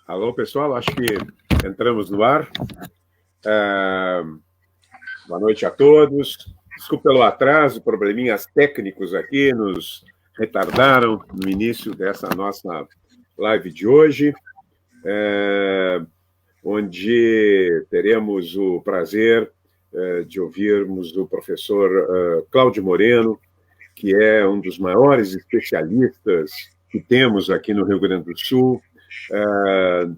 Alô, pessoal, acho que entramos no ar. Boa noite a todos. Desculpe pelo atraso, probleminhas técnicos aqui nos retardaram no início dessa nossa live de hoje, onde teremos o prazer de ouvirmos o professor Cláudio Moreno, que é um dos maiores especialistas que temos aqui no Rio Grande do Sul,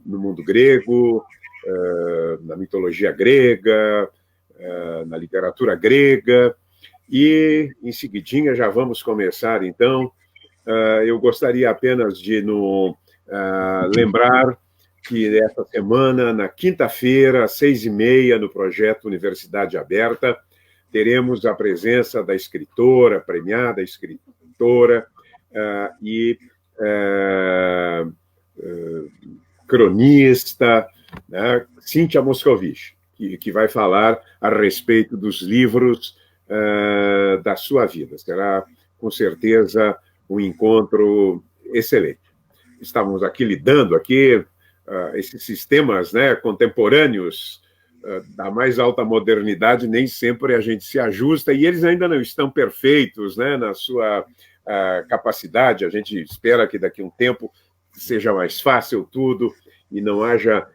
no mundo grego, na mitologia grega, na literatura grega, e em seguidinha já vamos começar, então. Eu gostaria apenas de lembrar que esta semana, na quinta-feira, às 6h30, no projeto Universidade Aberta, teremos a presença da escritora, premiada escritora e cronista, né, Cíntia Moscovici, que vai falar a respeito dos livros da sua vida. Será, com certeza, um encontro excelente. Estávamos aqui lidando esses sistemas, né, contemporâneos da mais alta modernidade, nem sempre a gente se ajusta, e eles ainda não estão perfeitos, né, na sua capacidade. A gente espera que daqui a um tempo seja mais fácil tudo e não haja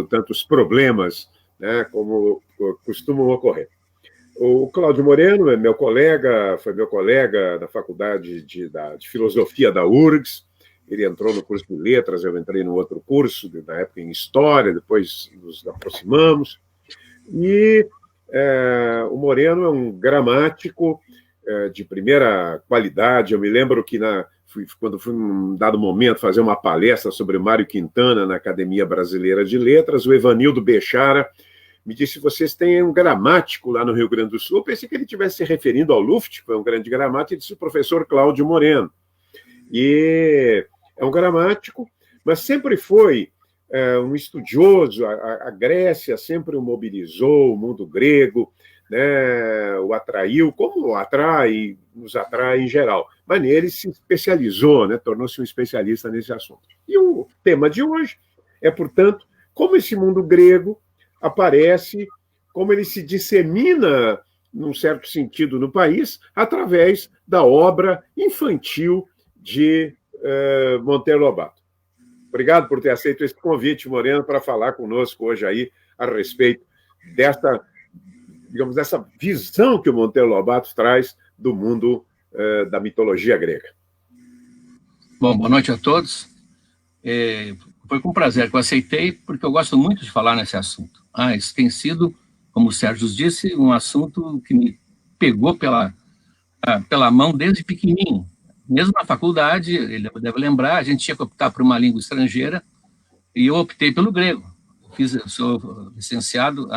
tantos problemas, né, como costumam ocorrer. O Cláudio Moreno é meu colega, foi meu colega da Faculdade de Filosofia da URGS. Ele entrou no curso de Letras, eu entrei no outro curso, na época em História, depois nos aproximamos. E o Moreno é um gramático de primeira qualidade. Eu me lembro que quando fui, num dado momento, fazer uma palestra sobre Mário Quintana na Academia Brasileira de Letras, o Evanildo Bechara me disse: vocês têm um gramático lá no Rio Grande do Sul. Eu pensei que ele estivesse se referindo ao Luft, que foi um grande gramático, e disse: o professor Cláudio Moreno. E é um gramático, mas sempre foi um estudioso. A Grécia sempre o mobilizou, o mundo grego, né, o atraiu, como nos atrai em geral. Mas nele se especializou, né, tornou-se um especialista nesse assunto. E o tema de hoje é, portanto, como esse mundo grego aparece, como ele se dissemina, num certo sentido, no país, através da obra infantil de Monteiro Lobato. Obrigado por ter aceito esse convite, Moreno, para falar conosco hoje aí a respeito dessa visão que o Monteiro Lobato traz do mundo da mitologia grega. Bom, boa noite a todos. Foi com prazer que eu aceitei, porque eu gosto muito de falar nesse assunto. Isso tem sido, como o Sérgio disse, um assunto que me pegou pela mão desde pequenininho. Mesmo na faculdade, ele deve lembrar, a gente tinha que optar por uma língua estrangeira, e eu optei pelo grego. Eu sou licenciado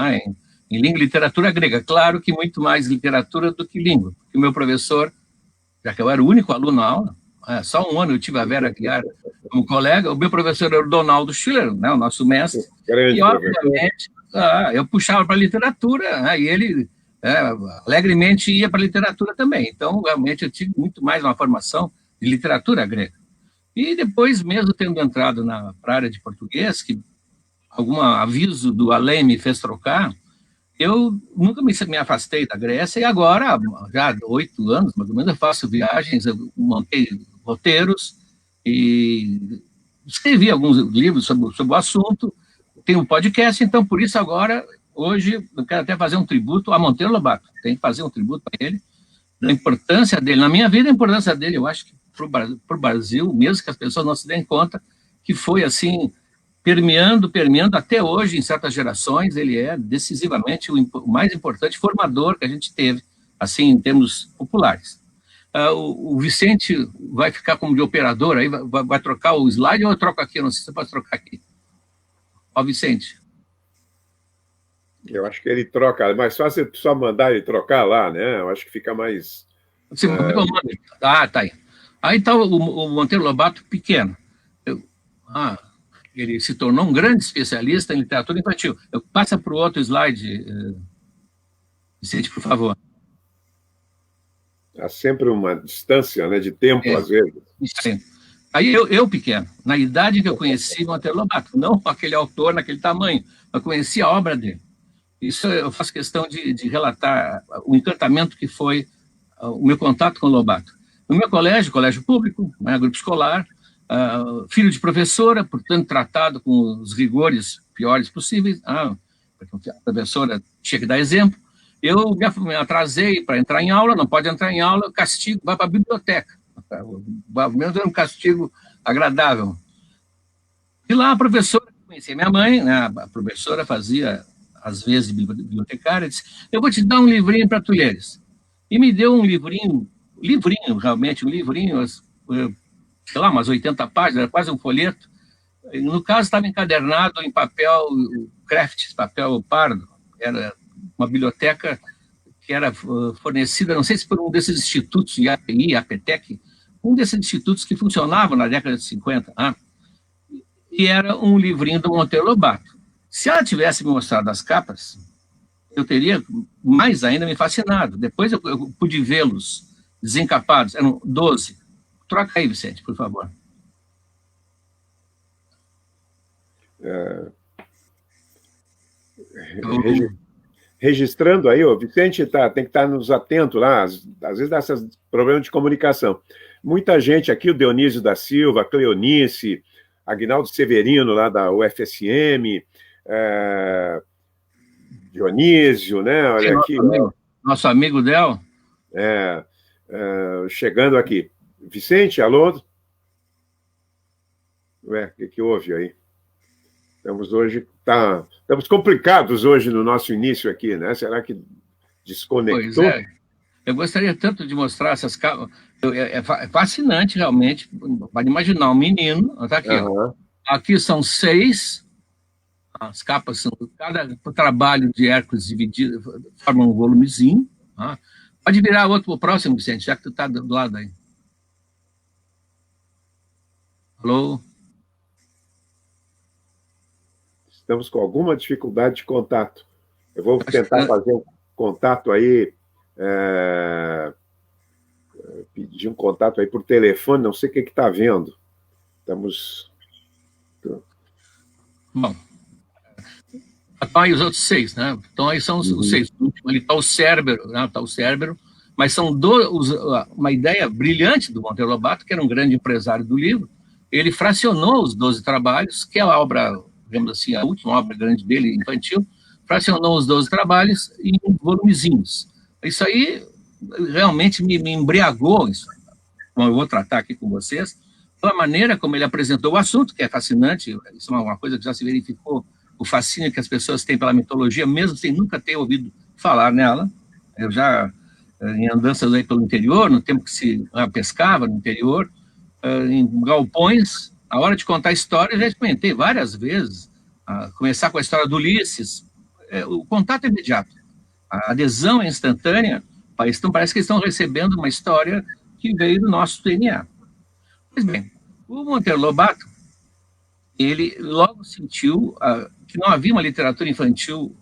em língua e literatura grega. Claro que muito mais literatura do que língua, porque o meu professor, já que eu era o único aluno na aula, só um ano eu tive a Vera Aguiar como colega, o meu professor era o Donaldo Schiller, né, o nosso mestre, e obviamente eu puxava para a literatura, e ele alegremente ia para a literatura também. Então, realmente, eu tive muito mais uma formação de literatura grega. E depois, mesmo tendo entrado na área de português, que algum aviso do além me fez trocar, eu nunca me afastei da Grécia, e agora, já há 8 anos, mais ou menos, eu faço viagens, eu montei roteiros e escrevi alguns livros sobre o assunto, tenho um podcast, então, por isso, agora, hoje, eu quero até fazer um tributo a Monteiro Lobato, tem que fazer um tributo para ele, da importância dele, na minha vida, a importância dele, eu acho que para o Brasil, mesmo que as pessoas não se deem conta, que foi, assim, permeando até hoje, em certas gerações, ele é decisivamente o mais importante formador que a gente teve, assim, em termos populares. O Vicente vai ficar como de operador, aí vai trocar o slide, ou eu troco aqui? Eu não sei se você pode trocar aqui. Vicente. Eu acho que ele troca, é mais fácil só mandar ele trocar lá, né? Eu acho que fica mais... Tá aí. Aí está o Monteiro Lobato pequeno. Ele se tornou um grande especialista em literatura infantil. Passa para o outro slide, Vicente, por favor. Há sempre uma distância, né, de tempo, às vezes. Sim. Aí eu pequeno, na idade que eu conheci Monteiro Lobato, não aquele autor naquele tamanho, eu conheci a obra dele. Isso eu faço questão de relatar o encantamento que foi o meu contato com o Lobato. No meu colégio, colégio público, né, grupo escolar, filho de professora, portanto, tratado com os rigores piores possíveis, porque a professora tinha que dar exemplo. Eu me atrasei para entrar em aula, não pode entrar em aula, castigo, vai para a biblioteca. Pelo menos era um castigo agradável. E lá a professora, conhecia minha mãe, né, a professora fazia, às vezes, bibliotecária, disse, eu vou te dar um livrinho para tu leres. E me deu um livrinho, realmente, um livrinho, sei lá, umas 80 páginas, era quase um folheto. No caso, estava encadernado em papel craft, papel pardo. Era uma biblioteca que era fornecida, não sei se por um desses institutos, IAPI, APTEC, um desses institutos que funcionavam na década de 50. E era um livrinho do Monteiro Lobato. Se ela tivesse me mostrado as capas, eu teria mais ainda me fascinado. Depois eu pude vê-los desencapados, eram 12. Troca aí, Vicente, por favor. Registrando aí, o Vicente tem que estar nos atento lá, às vezes dá esses problemas de comunicação. Muita gente aqui, o Dionísio da Silva, a Cleonice, Aguinaldo Severino, lá da UFSM, Dionísio, né? Olha aqui. Nosso amigo Del. Chegando aqui. Vicente, alô? O que houve aí? Estamos complicados hoje no nosso início aqui, né? Será que desconectou? Pois é. Eu gostaria tanto de mostrar essas capas. É fascinante, realmente. Pode imaginar um menino. Está aqui. Uhum. Aqui são 6. As capas são... Cada trabalho de Hércules dividido forma um volumezinho. Pode virar o próximo, Vicente, já que tu está do lado aí. Alô? Estamos com alguma dificuldade de contato. Eu vou tentar fazer um contato aí, pedir um contato aí por telefone, não sei o que está vendo. Estamos... Bom, então aí os outros 6, né? Então aí são os 6. Ali está o Cérbero, né? Está o Cérbero, mas são uma ideia brilhante do Monteiro Lobato, que era um grande empresário do livro. Ele fracionou os 12 trabalhos, que é a obra, digamos assim, a última obra grande dele, infantil, fracionou os 12 trabalhos em volumezinhos. Isso aí realmente me embriagou, isso, como eu vou tratar aqui com vocês, pela maneira como ele apresentou o assunto, que é fascinante, isso é uma coisa que já se verificou, o fascínio que as pessoas têm pela mitologia, mesmo sem nunca ter ouvido falar nela. Eu já, em andanças aí pelo interior, no tempo que se pescava no interior, em galpões, a hora de contar história, eu já experimentei várias vezes, começar com a história do Ulisses, o contato é imediato, a adesão é instantânea, então parece que estão recebendo uma história que veio do nosso DNA. Pois bem, o Monteiro Lobato, ele logo sentiu que não havia uma literatura infantil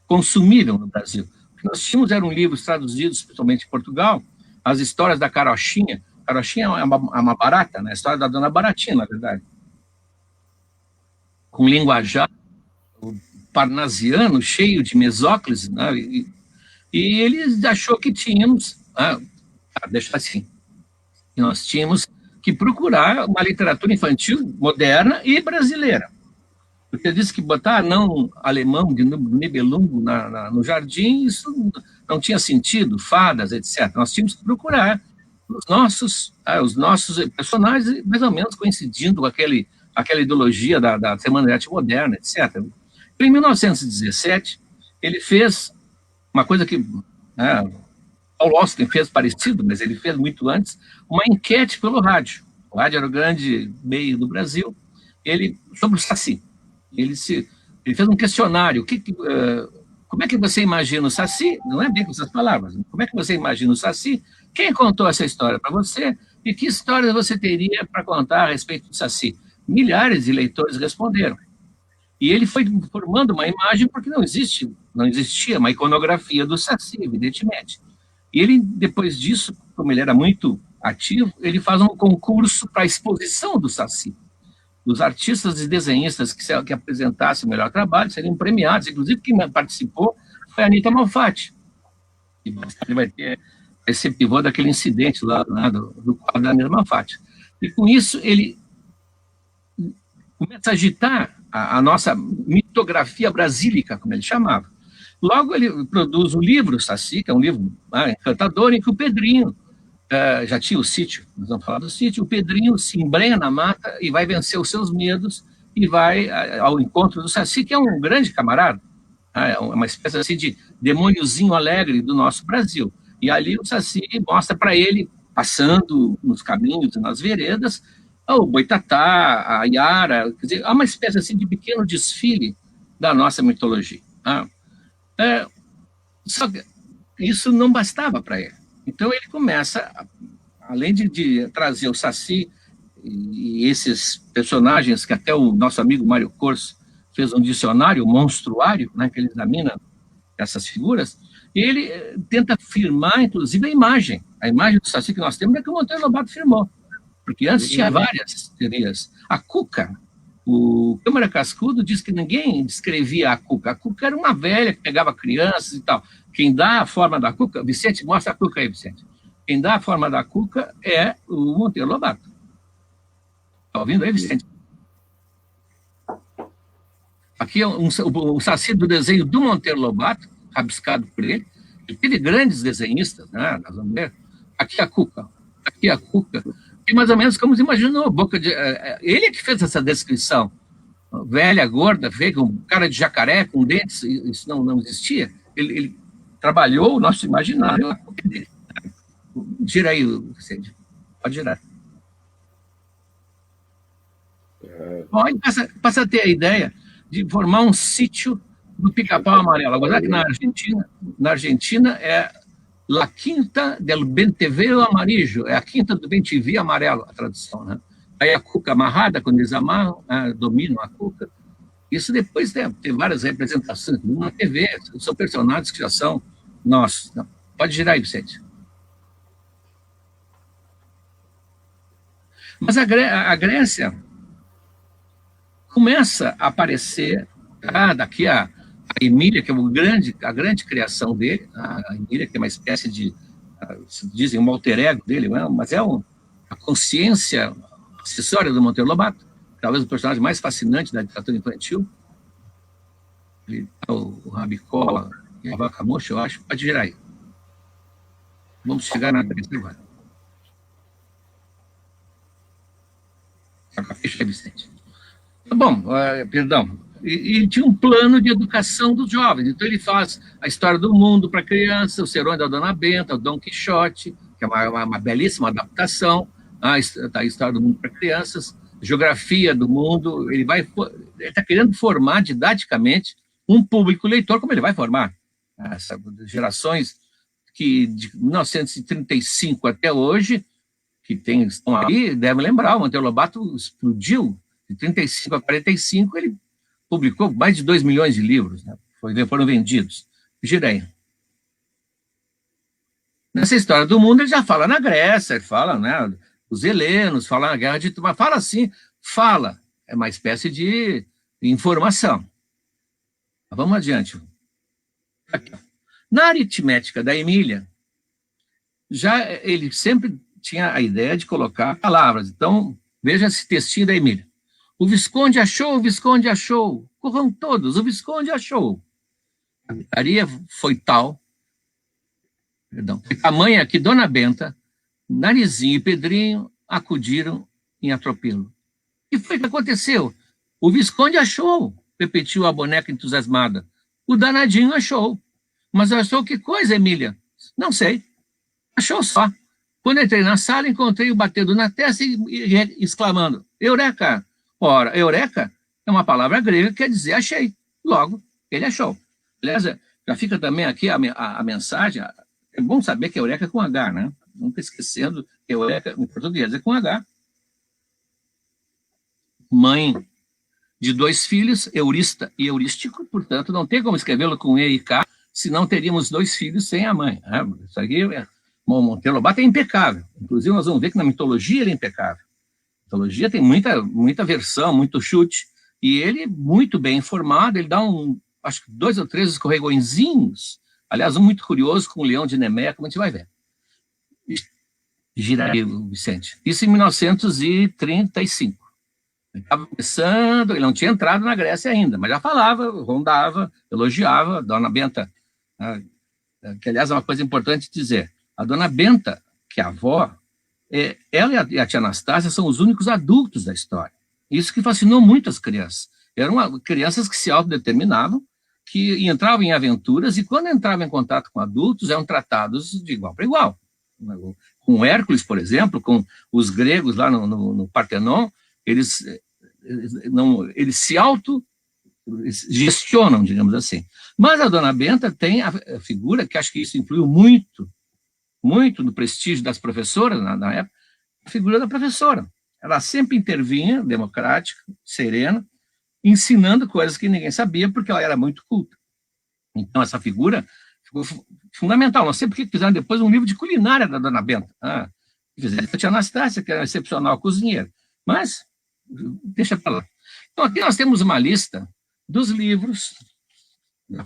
consumível no Brasil. O que nós tínhamos eram livros traduzidos, principalmente em Portugal, as histórias da Carochinha. Carochinha é uma barata, né? A história da Dona Baratinha, na verdade. Com linguajar parnasiano, cheio de mesóclise, né? E ele achou que tínhamos, deixa assim, que nós tínhamos que procurar uma literatura infantil moderna e brasileira. Porque disse que botar não alemão de Nibelungo no jardim, isso não tinha sentido, fadas, etc. Nós tínhamos que procurar os nossos personagens, mais ou menos coincidindo com aquela ideologia da Semana de Arte Moderna, etc. Em 1917, ele fez uma coisa que Paul Auster fez parecido, mas ele fez muito antes, uma enquete pelo rádio. O rádio era o grande meio do Brasil, sobre o Saci. Ele fez um questionário. Como é que você imagina o Saci? Não é bem com essas palavras. Como é que você imagina o Saci? Quem contou essa história para você? E que histórias você teria para contar a respeito do Saci? Milhares de leitores responderam. E ele foi formando uma imagem, porque não existia uma iconografia do Saci, evidentemente. E ele, depois disso, como ele era muito ativo, ele faz um concurso para a exposição do Saci. Os artistas e desenhistas que apresentassem o melhor trabalho seriam premiados, inclusive quem participou foi a Anita Malfatti. Ele vai ter esse pivô daquele incidente lá do quadro da Anita Malfatti. E com isso ele começa a agitar a nossa mitografia brasílica, como ele chamava. Logo ele produz o livro Saci, que é um livro encantador, em que o Pedrinho, já tinha o sítio, nós vamos falar do sítio, o Pedrinho se embrenha na mata e vai vencer os seus medos e vai ao encontro do Saci, que é um grande camarada, é uma espécie assim de demôniozinho alegre do nosso Brasil. E ali o Saci mostra para ele, passando nos caminhos e nas veredas, o Boitatá, a Iara, quer dizer, há uma espécie assim de pequeno desfile da nossa mitologia. Só que isso não bastava para ele. Então ele começa, além de trazer o Saci e esses personagens que até o nosso amigo Mário Corso fez um dicionário, um monstruário, né, que ele examina essas figuras, e ele tenta firmar, inclusive, a imagem. A imagem do Saci que nós temos é que o Monteiro Lobato firmou, porque antes tinha várias teorias. A Cuca, o Câmara Cascudo diz que ninguém descrevia a Cuca. A Cuca era uma velha que pegava crianças e tal. Quem dá a forma da Cuca... Vicente, mostra a Cuca aí, Vicente. Quem dá a forma da Cuca é o Monteiro Lobato. Está ouvindo aí, Vicente? Aqui é o Saci do desenho do Monteiro Lobato, rabiscado por ele. Ele teve grandes desenhistas, né? Nós vamos ver. Aqui a Cuca. Aqui a Cuca. E mais ou menos como se imaginou. Ele é que fez essa descrição. Velha, gorda, feia, com cara de jacaré, com dentes, isso não existia. Ele trabalhou o nosso imaginário. Gira aí, Vicente. Pode girar. Bom, aí passa a ter a ideia de formar um sítio do Pica-Pau Amarelo. Agora, que na Argentina é La Quinta del Bentiviu Amarillo, é a Quinta do Bentiviu Amarelo, a tradução, né? Aí a Cuca amarrada, quando eles amarram, dominam a Cuca. Isso depois tem várias representações na TV, são personagens que já são nossos. Pode girar aí, Vicente. Mas a Grécia começa a aparecer, daqui a Emília, que é a grande criação dele, a Emília, que é uma espécie de, dizem, um alter ego dele, mas é a consciência acessória do Monteiro Lobato, talvez o personagem mais fascinante da literatura infantil. O Rabicola e a Vaca Mocha, eu acho. Pode girar aí. Vamos chegar na Grécia agora. Fecha aí, Vicente. Bom, perdão. E tinha um plano de educação dos jovens. Então, ele faz a história do mundo para criança, o Serões da Dona Benta, o Dom Quixote, que é uma belíssima adaptação, a história do mundo para crianças, geografia do mundo. Ele está querendo formar didaticamente um público leitor, como ele vai formar. Essas gerações que, de 1935 até hoje, que estão aí, devem lembrar, o Monteiro Lobato explodiu. De 35 a 45, ele publicou mais de 2 milhões de livros, né? Foram vendidos. Gira aí. Nessa história do mundo, ele já fala na Grécia, ele fala, né, os helenos, fala na guerra de... Mas fala assim, é uma espécie de informação. Vamos adiante. Aqui. Na aritmética da Emília, ele sempre tinha a ideia de colocar palavras. Então, veja esse textinho da Emília. O Visconde achou, o Visconde achou. Corram todos, o Visconde achou. A gritaria foi tal, foi tamanha que Dona Benta, Narizinho e Pedrinho acudiram em atropelo. E foi o que aconteceu. O Visconde achou, repetiu a boneca entusiasmada. O danadinho achou. Mas achou que coisa, Emília? Não sei. Achou só. Quando entrei na sala, encontrei-o batendo na testa e exclamando, Eureka! Ora, Eureka é uma palavra grega que quer dizer achei. Logo, ele achou. Aliás, já fica também aqui a mensagem. É bom saber que Eureka é com H, né? Nunca esquecendo que Eureka, em português, é com H. Mãe de 2 filhos, Eurista e Eurístico, portanto, não tem como escrevê-lo com E e K, senão teríamos 2 filhos sem a mãe. Isso aqui Monteiro Lobato é impecável. Inclusive, nós vamos ver que na mitologia ele é impecável. A mitologia tem muita versão, muito chute, e ele, muito bem informado, ele dá acho que 2 ou 3 escorregõezinhos, aliás, um muito curioso com o Leão de Nemé, como a gente vai ver. Gira aí, Vicente. Isso em 1935. Ele estava começando, ele não tinha entrado na Grécia ainda, mas já falava, rondava, elogiava a Dona Benta, que, aliás, é uma coisa importante dizer. A Dona Benta, que é a avó, ela e a tia Anastácia são os únicos adultos da história. Isso que fascinou muito as crianças. Eram crianças que se autodeterminavam, que entravam em aventuras, e quando entravam em contato com adultos, eram tratados de igual para igual. Com Hércules, por exemplo, com os gregos lá no Partenon, eles se autogestionam, digamos assim. Mas a Dona Benta tem a figura, que acho que isso influiu muito no prestígio das professoras na época, a figura da professora. Ela sempre intervinha, democrática, serena, ensinando coisas que ninguém sabia, porque ela era muito culta. Então, essa figura ficou fundamental. Não sei porque fizeram depois um livro de culinária da Dona Benta. Fizeram a tia Anastácia, que era excepcional cozinheira. Mas, deixa para lá. Então, aqui nós temos uma lista dos livros da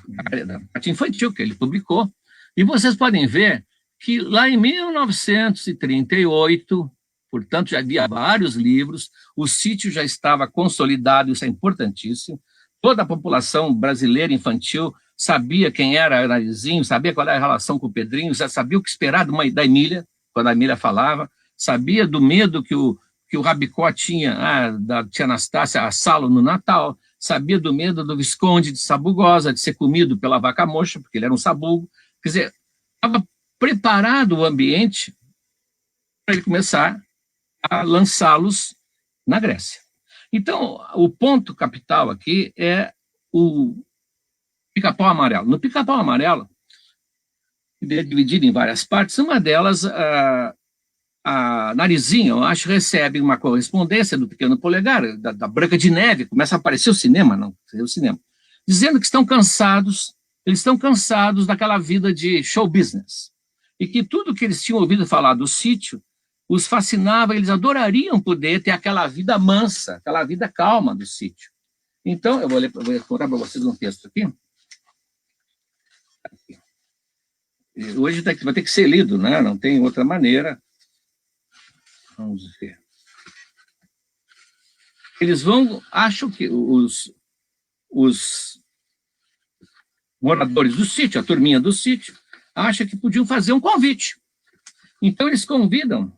parte infantil que ele publicou, e vocês podem ver que lá em 1938, portanto, já havia vários livros, o sítio já estava consolidado, isso é importantíssimo, toda a população brasileira infantil sabia quem era Narizinho, sabia qual era a relação com o Pedrinho, já sabia o que esperar da Emília, quando a Emília falava, sabia do medo que o Rabicó tinha da tia Anastácia assá-lo no Natal, sabia do medo do Visconde de Sabugosa, de ser comido pela vaca mocha, porque ele era um sabugo. Quer dizer, estava preparado o ambiente para ele começar a lançá-los na Grécia. Então, o ponto capital aqui é o Pica-Pau Amarelo. No Pica-Pau Amarelo, é dividido em várias partes, uma delas, a Narizinho, eu acho, recebe uma correspondência do Pequeno Polegar, da Branca de Neve, começa a aparecer o cinema, dizendo que eles estão cansados daquela vida de show business, e que tudo que eles tinham ouvido falar do sítio os fascinava, eles adorariam poder ter aquela vida mansa, aquela vida calma do sítio. Então, eu vou contar para vocês um texto aqui. Hoje vai ter que ser lido, né? Não tem outra maneira. Vamos ver. Eles acham que os moradores do sítio, a turminha do sítio, acham que podiam fazer um convite. Então, eles convidam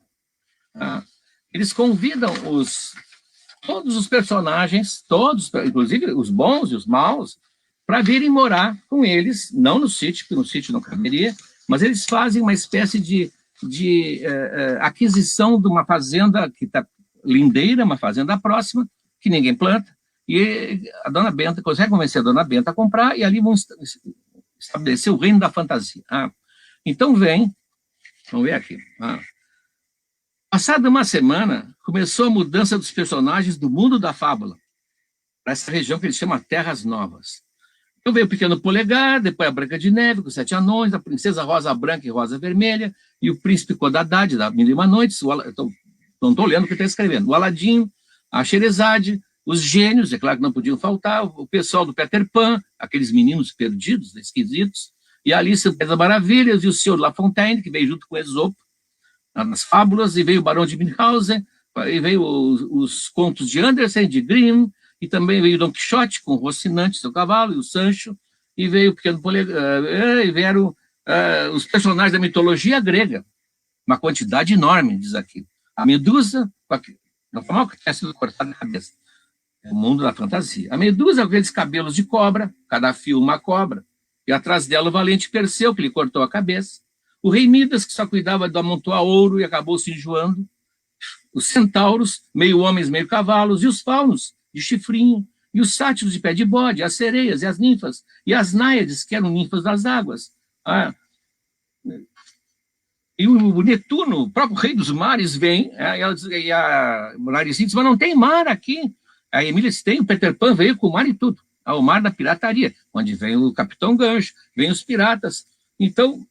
todos os personagens, inclusive os bons e os maus, para virem morar com eles, não no sítio, porque no sítio não caberia, mas eles fazem uma espécie de aquisição de uma fazenda que está lindeira, uma fazenda próxima, que ninguém planta, e a Dona Benta consegue convencer a Dona Benta a comprar, e ali vão estabelecer o reino da fantasia. Então vamos ver aqui. Passada uma semana, começou a mudança dos personagens do mundo da fábula, para essa região que eles chamam Terras Novas. Então veio o Pequeno Polegar, depois a Branca de Neve, com 7 anões, a Princesa Rosa Branca e Rosa Vermelha, e o Príncipe Codadad, da Mil e Uma Noites, não estou lendo o que está escrevendo, o Aladim, a Xerezade, os gênios, é claro que não podiam faltar, o pessoal do Peter Pan, aqueles meninos perdidos, esquisitos, e a Alice das Maravilhas, e o Senhor La Fontaine, que veio junto com Esopo, nas fábulas, e veio o Barão de Münchhausen, e veio os contos de Andersen, de Grimm, e também veio Dom Quixote, com o Rocinante, seu cavalo, e o Sancho, e veio o Pequeno Polegar, e vieram os personagens da mitologia grega, uma quantidade enorme, diz aqui. A Medusa, não foi mal que tenha sido cortada a cabeça, é o mundo da fantasia. A Medusa, com aqueles cabelos de cobra, cada fio uma cobra, e atrás dela o valente Perseu, que lhe cortou a cabeça. O rei Midas, que só cuidava de amontoar ouro e acabou se enjoando. Os centauros, meio homens, meio cavalos, e os faunos, de chifrinho, e os sátiros de pé de bode, as sereias e as ninfas, e as náiades, que eram ninfas das águas. E o Netuno, o próprio rei dos mares, vem, e a Narizinho diz, mas não tem mar aqui. A Emília diz, tem, o Peter Pan veio com o mar e tudo. O mar da pirataria, onde vem o Capitão Gancho, vem os piratas. Então,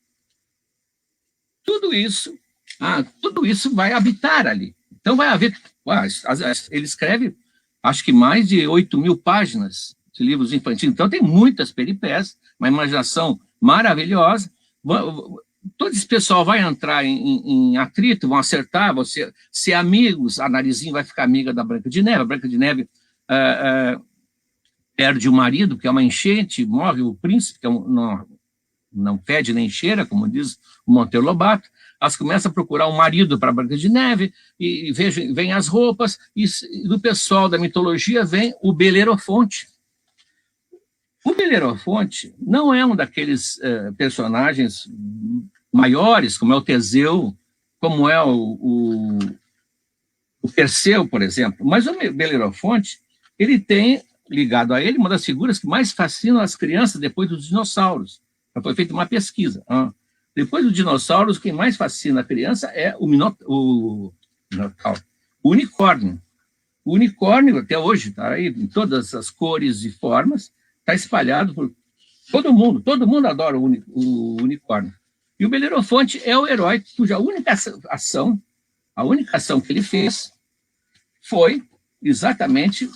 tudo isso vai habitar ali. Então vai haver, ele escreve, acho que mais de 8.000 páginas de livros infantis, então tem muitas peripécias, uma imaginação maravilhosa. Todo esse pessoal vai entrar em atrito, vão acertar, vão ser amigos, a Narizinho vai ficar amiga da Branca de Neve, a Branca de Neve perde o marido, que é uma enchente, morre o príncipe, que não fede nem cheira, como diz o Monteiro Lobato. Elas começam a procurar um marido para a Branca de Neve, e vem as roupas, e do pessoal da mitologia vem o Belerofonte. O Belerofonte não é um daqueles personagens maiores, como é o Teseu, como é o Perseu, por exemplo, mas o Belerofonte, ele tem, ligado a ele, uma das figuras que mais fascinam as crianças depois dos dinossauros. Já foi feita uma pesquisa. Depois dos dinossauros, quem mais fascina a criança é o unicórnio. O unicórnio, até hoje, está aí em todas as cores e formas, está espalhado por todo mundo adora o unicórnio. E o Belerofonte é o herói cuja única ação que ele fez foi exatamente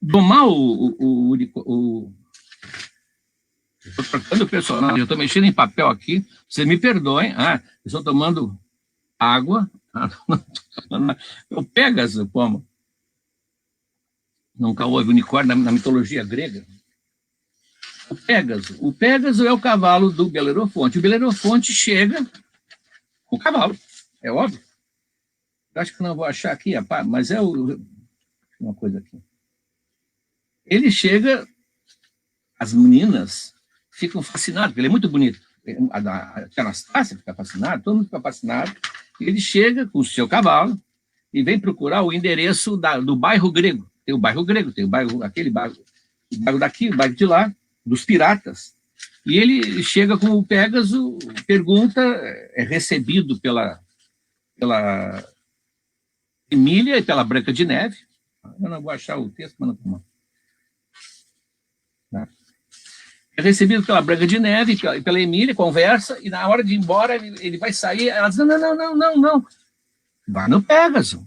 domar estou trocando o personagem, eu estou mexendo em papel aqui, vocês me perdoem, eu estou tomando água, o Pégaso, como? Nunca houve unicórnio na mitologia grega. O Pégaso é o cavalo do Belerofonte. O Belerofonte chega com o cavalo, é óbvio. Eu acho que não vou achar aqui, mas uma coisa aqui. Ele chega, as meninas ficam fascinadas, porque ele é muito bonito. A Anastácia fica fascinada, todo mundo fica fascinado. Ele chega com o seu cavalo e vem procurar o endereço do bairro grego. Tem o bairro grego, tem o bairro daqui, o bairro de lá, dos piratas. E ele chega com o Pégaso, pergunta, é recebido pela Emília e pela Branca de Neve. Eu não vou achar o texto, mas não. É recebido pela Branca de Neve e pela Emília, conversa, e na hora de ir embora, ele vai sair, ela diz, não, vai no Pégaso.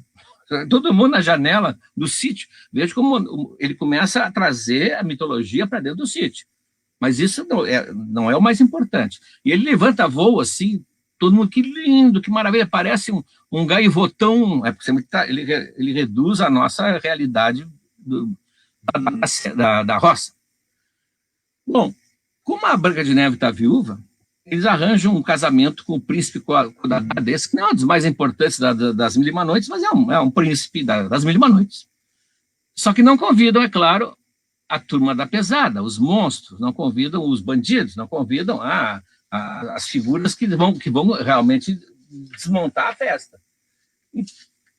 Todo mundo na janela do sítio. Veja como ele começa a trazer a mitologia para dentro do sítio. Mas isso não é o mais importante. E ele levanta voo assim, todo mundo, que lindo, que maravilha, parece um gaivotão, ele reduz a nossa realidade da roça. Bom, como a Branca de Neve está viúva, eles arranjam um casamento com o príncipe desse, que não é um dos mais importantes das Mil e Uma Noites, mas é um príncipe das Mil e Uma Noites. Só que não convidam, é claro, a turma da pesada, os monstros, não convidam os bandidos, não convidam as figuras que vão realmente desmontar a festa.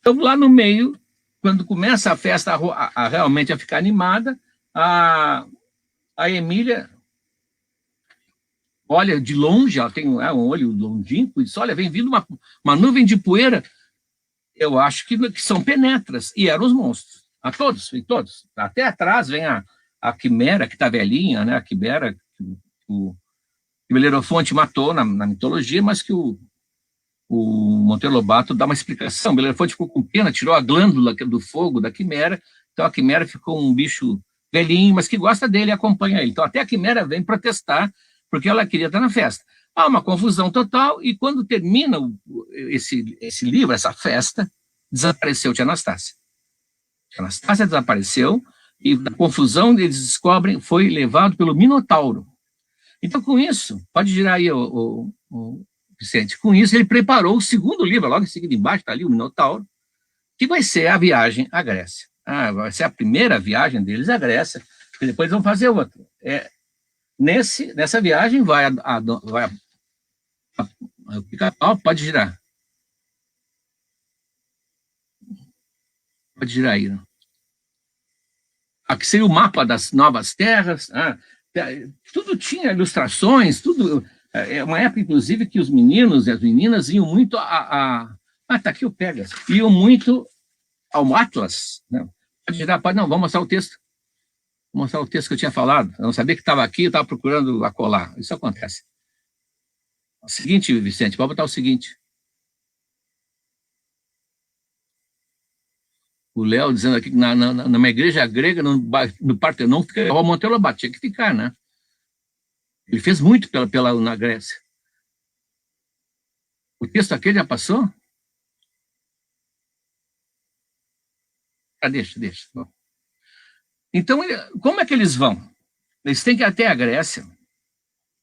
Então, lá no meio, quando começa a festa realmente a ficar animada, a Emília olha de longe, ela tem um olho longínquo, e diz, olha, vem vindo uma nuvem de poeira, eu acho que são penetras, e eram os monstros, todos. Até atrás vem a quimera, que está velhinha, né? A quimera que o Belerofonte matou na mitologia, mas que o Monteiro Lobato dá uma explicação. O Belerofonte ficou com pena, tirou a glândula do fogo da quimera, então a quimera ficou um bicho velhinho, mas que gosta dele e acompanha ele. Então até a quimera vem protestar, porque ela queria estar na festa. Há uma confusão total, e quando termina esse livro, essa festa, desapareceu Tia Anastácia. Tia Anastácia desapareceu, e da confusão eles descobrem, foi levado pelo Minotauro. Então, com isso, pode girar aí, o Vicente, com isso ele preparou o segundo livro, logo em seguida embaixo está ali o Minotauro, que vai ser a viagem à Grécia. Vai ser a primeira viagem deles à Grécia, e depois vão fazer outra. Nessa viagem o Pica-Pau pode girar. Pode girar aí. Não? Aqui seria o mapa das novas terras. Tudo tinha ilustrações, tudo. É uma época, inclusive, que os meninos e as meninas iam muito tá aqui o Pégaso. Iam muito ao Atlas. Né? Pode girar, não, vamos mostrar o texto. Vou mostrar o texto que eu tinha falado. Eu não sabia que estava aqui, eu estava procurando a colar. Isso acontece. O seguinte, Vicente, vou botar o seguinte. O Léo dizendo aqui que numa igreja grega, no Partenon, o Monteiro Lobato tinha que ficar, né? Ele fez muito na Grécia. O texto aqui já passou? Ah, deixa. Bom. Então, como é que eles vão? Eles têm que ir até a Grécia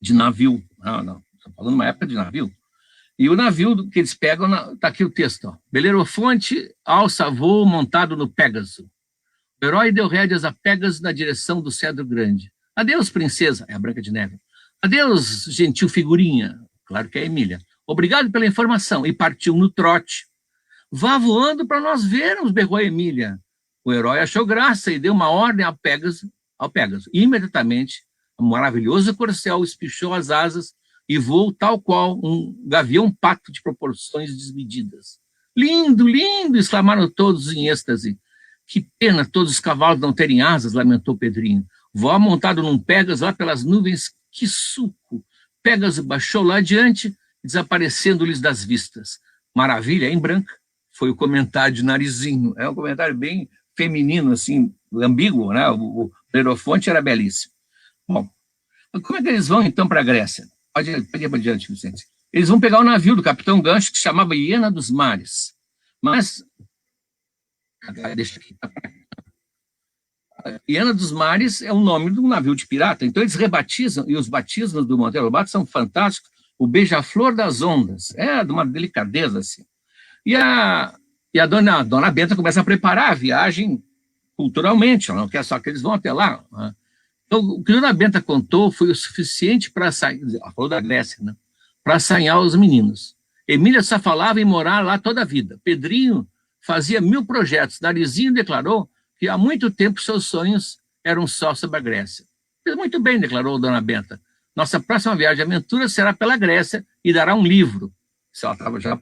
de navio. Não, estou falando uma época de navio. E o navio que eles pegam, está aqui o texto, ó. Belerofonte alça voo montado no Pégaso. O herói deu rédeas a Pégaso na direção do Cedro Grande. Adeus, princesa, é a Branca de Neve. Adeus, gentil figurinha, claro que é a Emília. Obrigado pela informação. E partiu no trote. Vá voando para nós vermos, berrou a Emília. O herói achou graça e deu uma ordem ao Pégaso. Imediatamente, o maravilhoso corcel espichou as asas e voou tal qual um gavião-pato de proporções desmedidas. Lindo, lindo! Exclamaram todos em êxtase. Que pena todos os cavalos não terem asas, lamentou Pedrinho. Voar montado num Pégaso lá pelas nuvens, que suco! Pégaso baixou lá adiante, desaparecendo-lhes das vistas. Maravilha, em branca, foi o comentário de Narizinho. É um comentário bem feminino, assim, ambíguo, né? O Belerofonte era belíssimo. Bom, como é que eles vão, então, para a Grécia? Pode ir para diante, Vicente. Eles vão pegar o navio do Capitão Gancho, que se chamava Hiena dos Mares. Mas, deixa aqui. Hiena dos Mares é o nome de um navio de pirata. Então, eles rebatizam, e os batismos do Monteiro Lobato são fantásticos. O Beija-Flor das Ondas. É de uma delicadeza, assim. E a dona Benta começa a preparar a viagem culturalmente. Ela não quer só que eles vão até lá. Né? Então, o que a dona Benta contou foi o suficiente para sair, ela falou da Grécia, né? Para assanhar os meninos. Emília só falava em morar lá toda a vida. Pedrinho fazia 1000 projetos. Narizinho declarou que há muito tempo seus sonhos eram só sobre a Grécia. Fez muito bem, declarou dona Benta. Nossa próxima viagem de aventura será pela Grécia e dará um livro. Ela estava já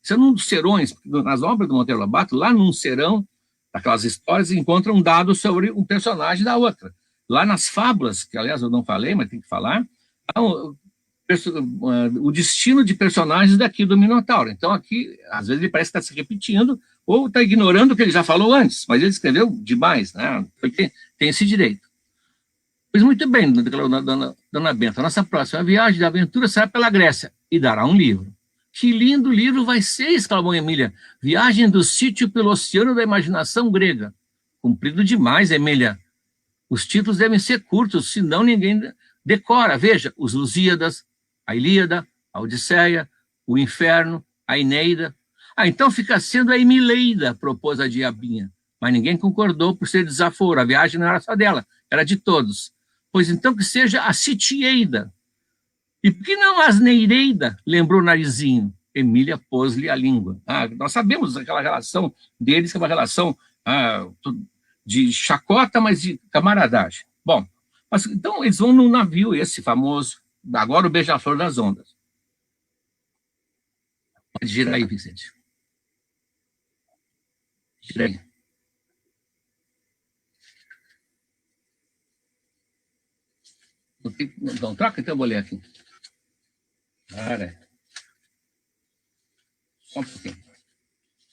isso é num dos serões, nas obras do Monteiro Lobato, lá num serão, daquelas histórias, encontram dados sobre um personagem da outra. Lá nas fábulas, que aliás eu não falei, mas tem que falar, o destino de personagens daqui do Minotauro. Então aqui, às vezes ele parece estar se repetindo ou está ignorando o que ele já falou antes, mas ele escreveu demais, né? Porque tem esse direito. Pois muito bem, dona Benta, nossa próxima viagem de aventura será pela Grécia e dará um livro. Que lindo livro vai ser, exclamou Emília. Viagem do sítio pelo oceano da imaginação grega. Comprido demais, Emília. Os títulos devem ser curtos, senão ninguém decora. Veja, os Lusíadas, a Ilíada, a Odisseia, o Inferno, a Eneida. Então fica sendo a Emileida, propôs a diabinha. Mas ninguém concordou por ser desaforo. A viagem não era só dela, era de todos. Pois então que seja a Sitieida. E por que não Asneireida? Lembrou Narizinho. Emília pôs-lhe a língua. Nós sabemos aquela relação deles, que é uma relação de chacota, mas de camaradagem. Bom, mas, então eles vão num navio esse famoso, agora o Beija-Flor das Ondas. Pode girar aí, Vicente. Gira aí. Não troca, então eu vou ler aqui. Cara, só um pouquinho.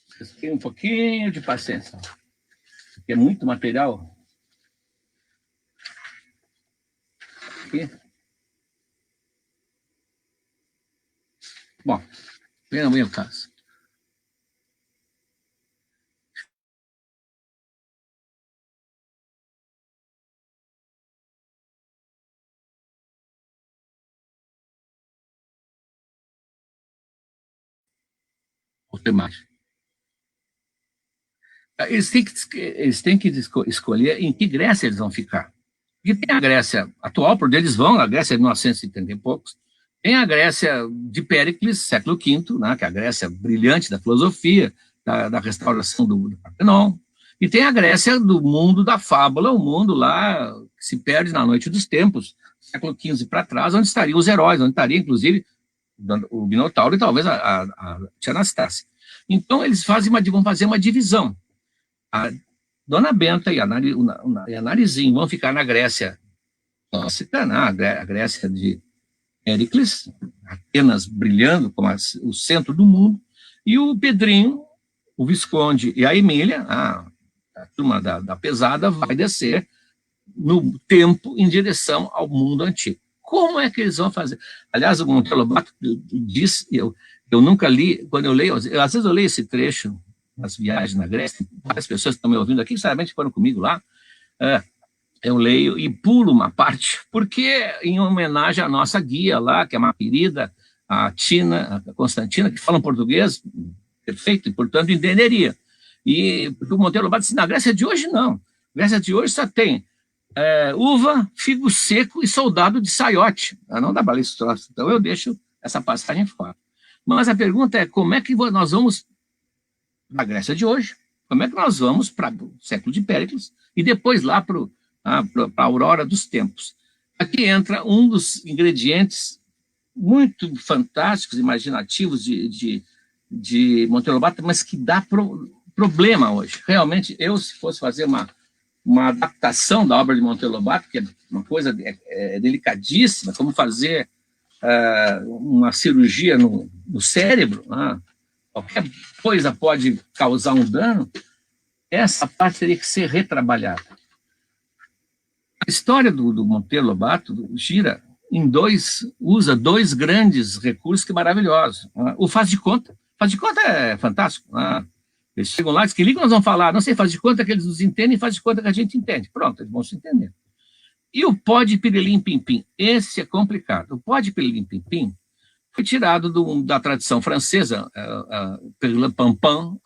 Vocês têm um pouquinho de paciência. Porque é muito material. Aqui. Bom, vem no meu caso. Outra imagem. Eles têm que escolher em que Grécia eles vão ficar. Porque tem a Grécia atual, por onde eles vão, a Grécia de 1930 e poucos, tem a Grécia de Péricles, século V, né, que é a Grécia brilhante da filosofia, da restauração do Partenon, e tem a Grécia do mundo da fábula, o mundo lá que se perde na noite dos tempos, século XV para trás, onde estariam os heróis, onde estaria, inclusive, o Minotauro e talvez a Tia Anastácia. Então, eles vão fazer uma divisão. A Dona Benta e a Narizinho vão ficar na Grécia, a Grécia de Péricles, Atenas brilhando como o centro do mundo, e o Pedrinho, o Visconde e a Emília, a turma da pesada, vai descer no tempo em direção ao mundo antigo. Como é que eles vão fazer? Aliás, o Monteiro Lobato diz, eu nunca li, quando eu leio, às vezes eu leio esse trecho nas viagens na Grécia, várias pessoas que estão me ouvindo aqui, sinceramente foram comigo lá, eu leio e pulo uma parte, porque em homenagem à nossa guia lá, que é uma querida, a Tina, a Constantina, que falam português perfeito, e, portanto, entenderia. E o Monteiro Lobato disse, na Grécia de hoje, não. Na Grécia de hoje só tem uva, figo seco e soldado de saiote. Não dá para isso. Então, eu deixo essa passagem fora. Mas a pergunta é, como é que nós vamos para a Grécia de hoje? Como é que nós vamos para o século de Péricles e depois lá para a aurora dos tempos? Aqui entra um dos ingredientes muito fantásticos, imaginativos de Monteiro Lobato, mas que dá problema hoje. Realmente, se fosse fazer uma adaptação da obra de Monteiro Lobato, que é uma coisa delicadíssima, como fazer uma cirurgia no cérebro, qualquer coisa pode causar um dano, essa parte teria que ser retrabalhada. A história do Monteiro Lobato gira usa dois grandes recursos que maravilhosos. O faz de conta. Faz de conta é fantástico. Eles chegam lá e dizem que língua nós vamos falar. Não sei, faz de conta que eles nos entendem e faz de conta que a gente entende. Pronto, eles vão se entender. E o pó de pirilim pim-pim? Esse é complicado. O pó de pirilim pim-pim foi tirado da tradição francesa, pirilim pam-pam,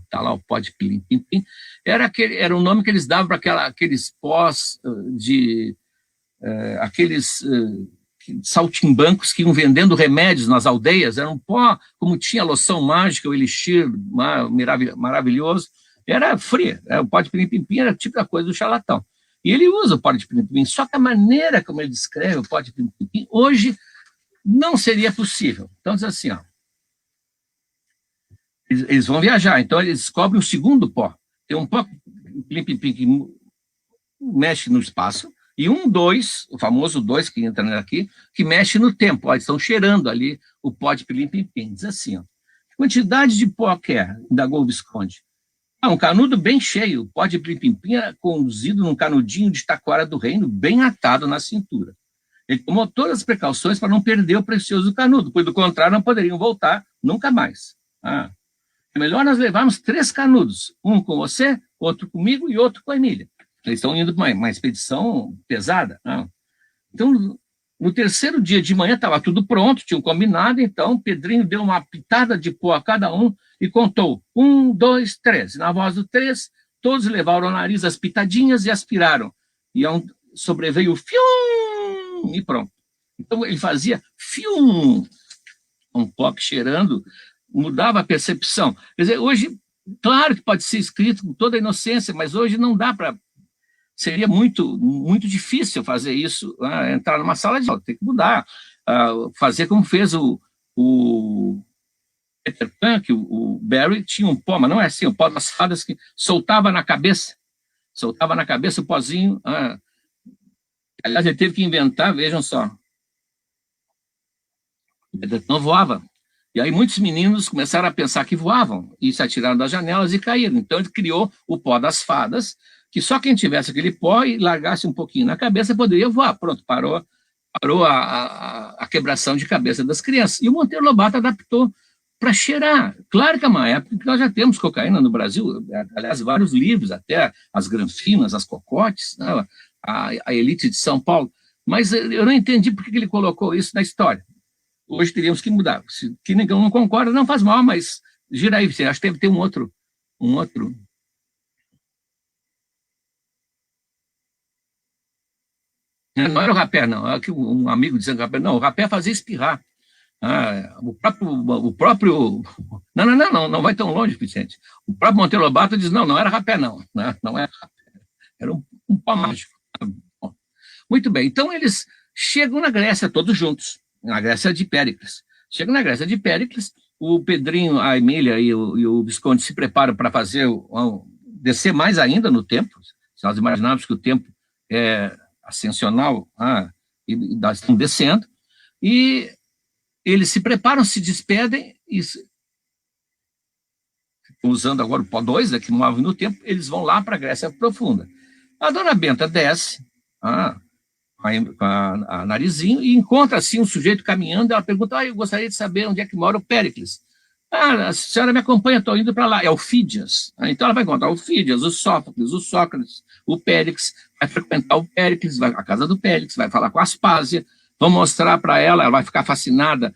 tá lá o pó de pirilim pim-pim, era um nome que eles davam para aqueles pós aqueles saltimbancos que iam vendendo remédios nas aldeias, era um pó, como tinha loção mágica, o elixir maravilhoso, era frio, o pó de pirim-pim-pim era tipo da coisa do charlatão. E ele usa o pó de pirim-pim-pim, só que a maneira como ele descreve o pó de pirim-pim-pim, hoje não seria possível. Então, diz assim, eles vão viajar, então eles descobrem o segundo pó. Tem um pó de pirim-pim-pim que mexe no espaço, e o famoso 2 que entra aqui, que mexe no tempo. Eles estão cheirando ali o pó de pilim-pim-pim. Diz assim, que quantidade de pó quer? Indagou o Visconde. Um canudo bem cheio. O pó de pilim-pim-pim era conduzido num canudinho de taquara do reino, bem atado na cintura. Ele tomou todas as precauções para não perder o precioso canudo, pois, do contrário, não poderiam voltar nunca mais. É melhor nós levarmos 3 canudos, um com você, outro comigo e outro com a Emília. Eles estão indo para uma expedição pesada. Então, no terceiro dia de manhã, estava tudo pronto, tinham combinado, então Pedrinho deu uma pitada de pó a cada um e contou 1, 2, 3. Na voz do 3, todos levaram ao nariz as pitadinhas e aspiraram. E sobreveio o fium e pronto. Então, ele fazia fium, um pó cheirando, mudava a percepção. Quer dizer, hoje, claro que pode ser escrito com toda a inocência, mas hoje não dá para... Seria muito, muito difícil fazer isso, entrar numa sala de aula, tem que mudar, fazer como fez o Peter Pan, que o Barry tinha um pó, mas não é assim, o pó das fadas que soltava na cabeça o pozinho, aliás, ele teve que inventar, vejam só, não voava. E aí muitos meninos começaram a pensar que voavam, e se atiraram das janelas e caíram. Então ele criou o pó das fadas, que só quem tivesse aquele pó e largasse um pouquinho na cabeça poderia voar. Pronto, parou a quebração de cabeça das crianças. E o Monteiro Lobato adaptou para cheirar. Claro que é uma época que nós já temos cocaína no Brasil, aliás, vários livros, até as granfinas, as cocotes, né, a elite de São Paulo, mas eu não entendi por que ele colocou isso na história. Hoje teríamos que mudar. Se que ninguém não concorda, não faz mal, mas gira aí, você acha que deve ter um outro. Não era o rapé, não. Aqui um amigo dizendo rapé. Não, o rapé fazia espirrar. O próprio... Não vai tão longe, Vicente. O próprio Monteiro Lobato diz, não era rapé, não. Não era rapé. Era um pó mágico. Muito bem, então eles chegam na Grécia todos juntos, na Grécia de Péricles. Chegam na Grécia de Péricles, o Pedrinho, a Emília e o Visconde se preparam para descer mais ainda no tempo. Se nós imaginarmos que o tempo é ascensional, e nós estamos descendo, e eles se preparam, se despedem, e usando agora o Pó 2, que move no tempo, eles vão lá para a Grécia Profunda. A dona Benta desce com a Narizinho e encontra assim um sujeito caminhando. Ela pergunta: eu gostaria de saber onde é que mora o Péricles. A senhora me acompanha, estou indo para lá. É o Fídias. Então ela vai encontrar o Fídias, o Sófocles, o Sócrates, o Péricles, vai frequentar o Péricles, vai à casa do Péricles, vai falar com a Aspásia, vão mostrar para ela vai ficar fascinada,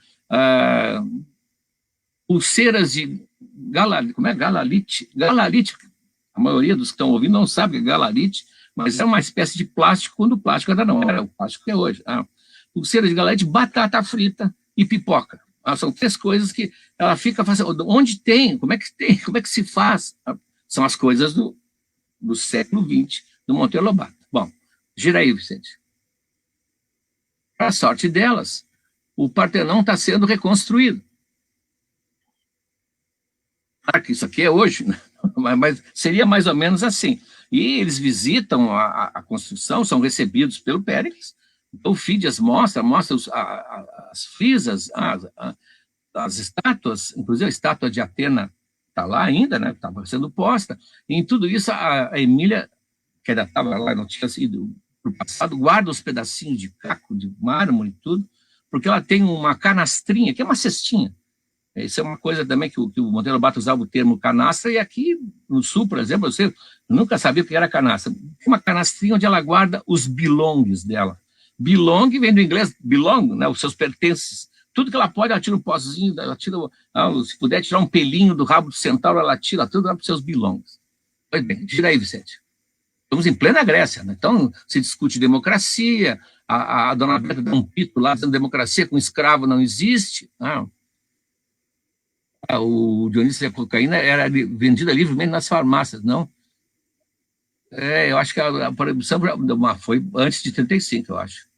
pulseiras de galalite. Galalite, a maioria dos que estão ouvindo não sabe o que é galalite, mas é uma espécie de plástico, quando o plástico ainda não era o plástico que é hoje. Pulseiras de galalite, batata frita e pipoca. São 3 coisas que ela fica fazendo. Onde tem? Como é que se faz? São as coisas do século XX, do Monteiro Lobato. Bom, gira aí, Vicente. Para a sorte delas, o Partenon está sendo reconstruído. Claro que isso aqui é hoje, né? Mas seria mais ou menos assim. E eles visitam a construção, são recebidos pelo Péricles. Então, o Fídias mostra as frisas, as estátuas, inclusive a estátua de Atena está lá ainda, né? Estava sendo posta. E em tudo isso, a Emília, que ainda estava lá, não tinha sido para o passado, guarda os pedacinhos de caco, de mármore e tudo, porque ela tem uma canastrinha, que é uma cestinha. Isso é uma coisa também que o Monteiro Lobato usava o termo canastra, e aqui no Sul, por exemplo, você nunca sabia o que era canastra. Uma canastrinha onde ela guarda os belongs dela. Belong vem do inglês belong, né, os seus pertences. Tudo que ela pode, ela tira um pozinho, ela tira, se puder tirar um pelinho do rabo do centauro, ela tira tudo lá para os seus belongs. Pois bem, tira aí, Vicente. Estamos em plena Grécia, né? Então se discute democracia, a dona Beta dá um pito lá, dizendo democracia com escravo não existe. O Dionísio da cocaína era vendida livremente nas farmácias, não? Eu acho que a proibição foi antes de 35, eu acho.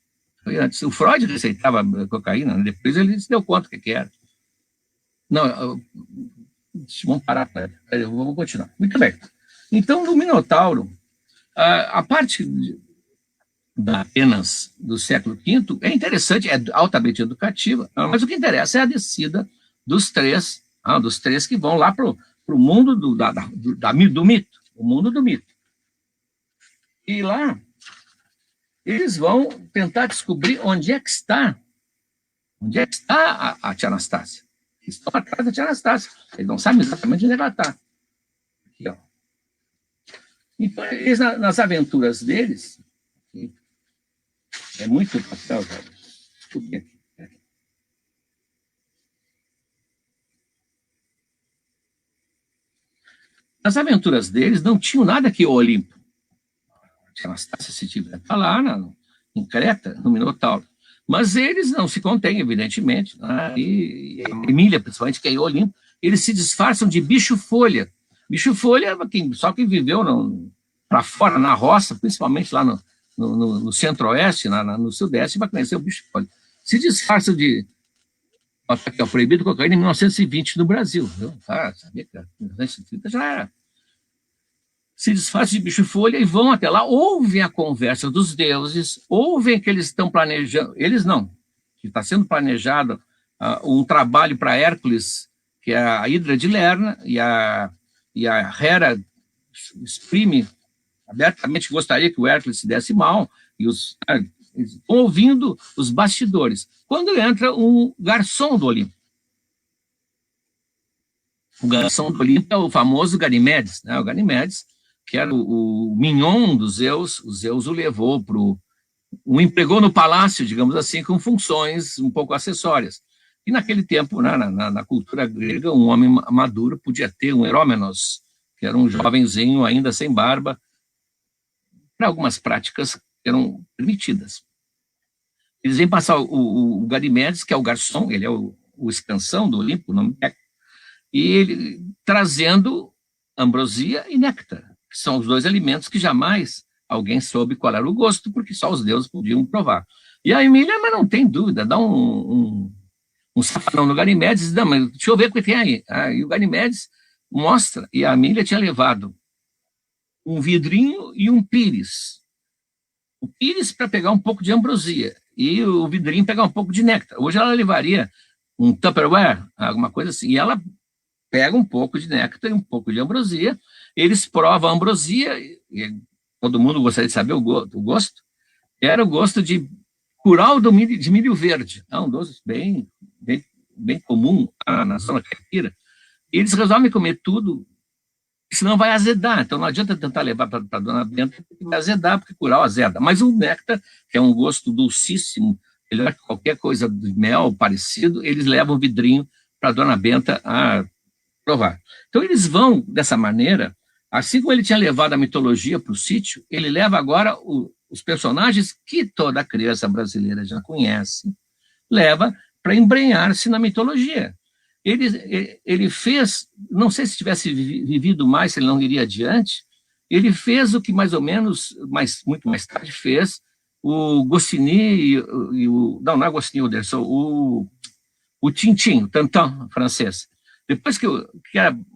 Foi antes. O Freud receitava cocaína, né? Depois ele se deu conta o que era. Não, vamos parar, vamos continuar. Muito bem. Então, no Minotauro, a parte da Atenas do século V é interessante, é altamente educativa, mas o que interessa é a descida dos três que vão lá para o mundo do mito, o mundo do mito. E lá, eles vão tentar descobrir onde é que está a tia Anastácia. Eles estão atrás da tia Anastácia. Eles não sabem exatamente onde ela está. Aqui, ó. Então, eles, nas aventuras deles, é muito papel, velho. Nas aventuras deles, não tinham nada que o Olimpo. Anastácia se tiver está lá em Creta, no Minotauro. Mas eles não se contêm, evidentemente, né? E a Emília, principalmente, que é o Olimpo, eles se disfarçam de bicho-folha. Bicho-folha, só quem viveu para fora, na roça, principalmente lá no centro-oeste, no sudeste, vai conhecer o bicho-folha. Se disfarçam de... que é o proibido cocaína em 1920 no Brasil. Sabia que 1930 já era. Se disfarçam de bicho-folha e vão até lá, ouvem a conversa dos deuses, ouvem que eles estão planejando, eles não, que está sendo planejado um trabalho para Hércules, que é a Hidra de Lerna, e a Hera exprime abertamente que gostaria que o Hércules se desse mal, e estão ouvindo os bastidores. Quando entra um garçom do Olimpo, o garçom do Olimpo é o famoso Ganimedes, né? O Ganimedes, que era o mignon dos Zeus, o Zeus o levou o empregou no palácio, digamos assim, com funções um pouco acessórias. E naquele tempo, né, na cultura grega, um homem maduro podia ter um Herômenos, que era um jovenzinho ainda sem barba, para algumas práticas que eram permitidas. Eles vêm passar o Ganimedes, que é o garçom, ele é o expansão do Olimpo, o nome é, e ele trazendo ambrosia e néctar, que são os 2 alimentos que jamais alguém soube qual era o gosto, porque só os deuses podiam provar. E a Emília, mas não tem dúvida, dá um safanão no Ganimedes e diz, não, mas deixa eu ver o que tem aí. E o Ganimedes mostra, e a Emília tinha levado um vidrinho e um pires. O pires para pegar um pouco de ambrosia, e o vidrinho pegar um pouco de néctar. Hoje ela levaria um Tupperware, alguma coisa assim, e ela pega um pouco de néctar e um pouco de ambrosia, eles provam a ambrosia, e todo mundo gostaria de saber o gosto, era o gosto de curau de milho verde, é um doce bem comum na zona caipira, e eles resolvem comer tudo, senão vai azedar, então não adianta tentar levar para a dona Benta, porque vai azedar, porque curau azeda, mas o néctar, que é um gosto dulcíssimo, melhor que qualquer coisa de mel parecido, eles levam o vidrinho para a dona Benta provar. Então eles vão dessa maneira, assim como ele tinha levado a mitologia para o sítio, ele leva agora os personagens que toda criança brasileira já conhece, leva para embrenhar-se na mitologia. Ele fez, não sei se tivesse vivido mais, se ele não iria adiante, ele fez o que mais ou menos, muito mais tarde fez, o Goscinny não é Goscinny, o Tintin, o Tintin francês. Depois que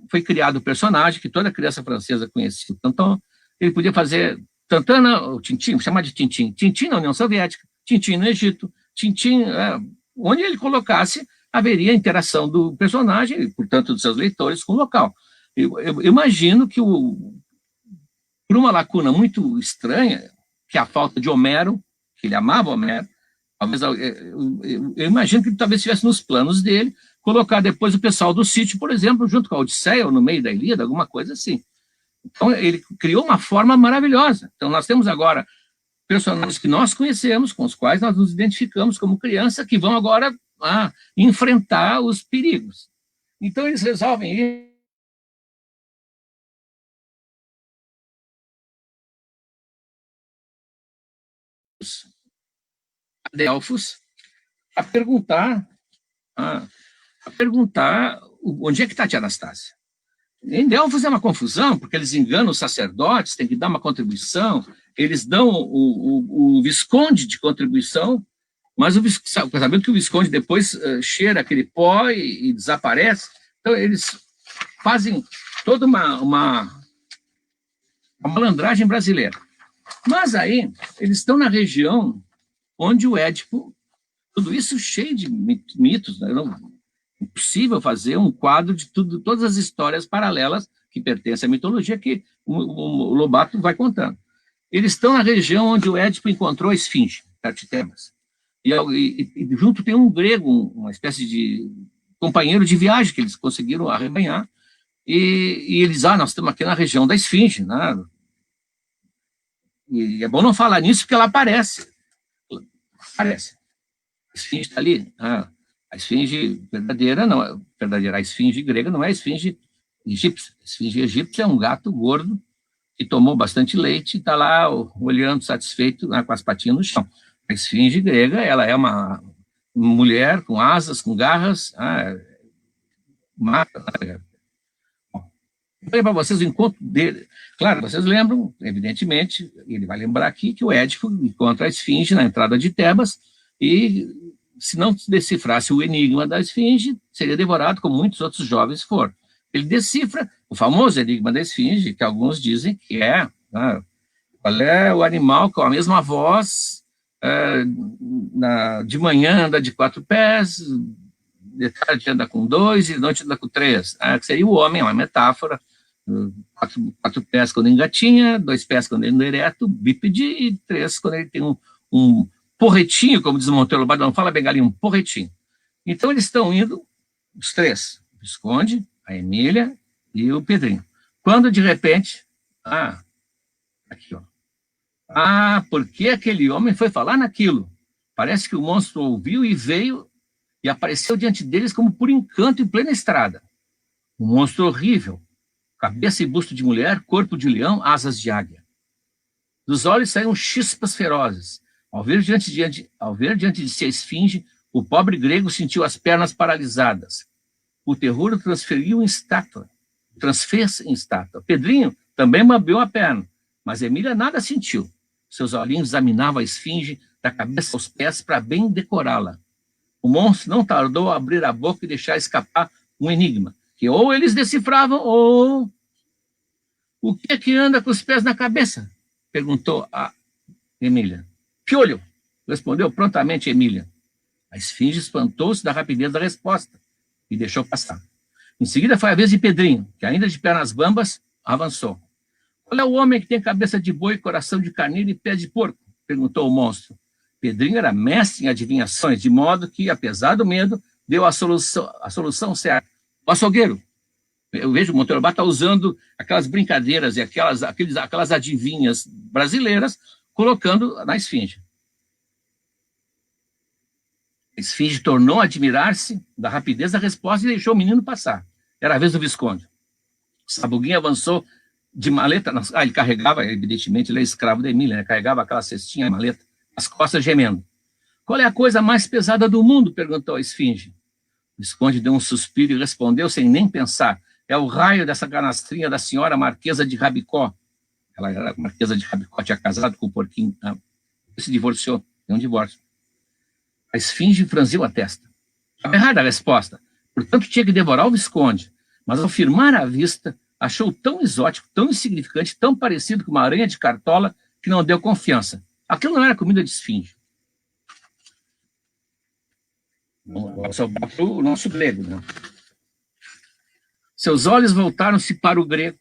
foi criado o personagem, que toda criança francesa conhecia o Tintin, ele podia fazer Tintin, o Tintin, chamar de Tintin. Tintin na União Soviética, Tintin no Egito, Tintin, onde ele colocasse, haveria interação do personagem, e, portanto, dos seus leitores com o local. Eu imagino que, por uma lacuna muito estranha, que é a falta de Homero, que ele amava Homero, talvez, eu imagino que talvez estivesse nos planos dele colocar depois o pessoal do sítio, por exemplo, junto com a Odisseia, ou no meio da Ilíada, alguma coisa assim. Então, ele criou uma forma maravilhosa. Então, nós temos agora personagens que nós conhecemos, com os quais nós nos identificamos como criança, que vão agora enfrentar os perigos. Então, eles resolvem ir a Delfos a perguntar onde é que está a tia Anastácia. Em Delfos é uma confusão, porque eles enganam os sacerdotes, tem que dar uma contribuição, eles dão o Visconde de contribuição, mas sabendo que o Visconde depois cheira aquele pó e desaparece, então eles fazem toda uma malandragem brasileira. Mas aí, eles estão na região onde o Édipo, tudo isso cheio de mitos, né? É impossível fazer um quadro de todas as histórias paralelas que pertencem à mitologia que o Lobato vai contando. Eles estão na região onde o Édipo encontrou a Esfinge, perto de Tebas. E junto tem um grego, uma espécie de companheiro de viagem que eles conseguiram arrebanhar, e eles, nós estamos aqui na região da Esfinge, né? E é bom não falar nisso porque ela aparece. Aparece. A Esfinge está ali. A Esfinge verdadeira não é verdadeira. A Esfinge grega não é a Esfinge egípcia. A Esfinge egípcia é um gato gordo que tomou bastante leite e está lá olhando satisfeito, com as patinhas no chão. A Esfinge grega, ela é uma mulher com asas, com garras, mata. Falei para vocês o encontro dele. Claro, vocês lembram, evidentemente, ele vai lembrar aqui que o Édipo encontra a Esfinge na entrada de Tebas e, se não decifrasse o enigma da Esfinge, seria devorado, como muitos outros jovens foram. Ele decifra o famoso enigma da Esfinge, que alguns dizem que qual é o animal com a mesma voz, de manhã anda de 4 pés, de tarde anda com 2 e de noite anda com 3. Que seria o homem, é uma metáfora. 4 pés quando engatinha, 2 pés quando ele anda ereto, bípede, e 3 quando ele tem um porretinho, como diz o Monteiro Lobato, não fala bengalinho, um porretinho. Então eles estão indo, os 3, o Visconde, a Emília e o Pedrinho. Quando de repente, aqui, por que aquele homem foi falar naquilo? Parece que o monstro ouviu e veio e apareceu diante deles como por encanto em plena estrada. Um monstro horrível, cabeça e busto de mulher, corpo de leão, asas de águia. Dos olhos saíram chispas ferozes. Ao ver diante de si a Esfinge, o pobre grego sentiu as pernas paralisadas. O terror o transfez em estátua. Pedrinho também bambeou a perna, mas Emília nada sentiu. Seus olhinhos examinavam a Esfinge da cabeça aos pés para bem decorá-la. O monstro não tardou a abrir a boca e deixar escapar um enigma, que ou eles decifravam, ou... O que é que anda com os pés na cabeça? Perguntou a Emília. Piolho, respondeu prontamente Emília. A esfinge espantou-se da rapidez da resposta e deixou passar. Em seguida foi a vez de Pedrinho, que ainda de pernas bambas, avançou. Qual é o homem que tem cabeça de boi, coração de carneiro e pé de porco? Perguntou o monstro. Pedrinho era mestre em adivinhações, de modo que, apesar do medo, deu a solução certa. O açougueiro. Eu vejo o Monteiro Lobato usando aquelas brincadeiras e aquelas adivinhas brasileiras, colocando na esfinge. A esfinge tornou a admirar-se da rapidez da resposta e deixou o menino passar. Era a vez do Visconde. O Sabuguinho avançou de maleta. Ele carregava, evidentemente, ele é escravo da Emília, né? Carregava aquela cestinha, maleta, as costas gemendo. Qual é a coisa mais pesada do mundo? Perguntou a esfinge. O Visconde deu um suspiro e respondeu sem nem pensar. É o raio dessa canastrinha da senhora Marquesa de Rabicó. Ela era a Marquesa de Rabicó, tinha casado com o Porquinho. Se divorciou, deu um divórcio. A esfinge franziu a testa. Estava errada a resposta. Portanto, tinha que devorar o Visconde. Mas, ao firmar a vista, achou tão exótico, tão insignificante, tão parecido com uma aranha de cartola, que não deu confiança. Aquilo não era comida de esfinge. Vamos para o nosso grego, né? Seus olhos voltaram-se para o grego,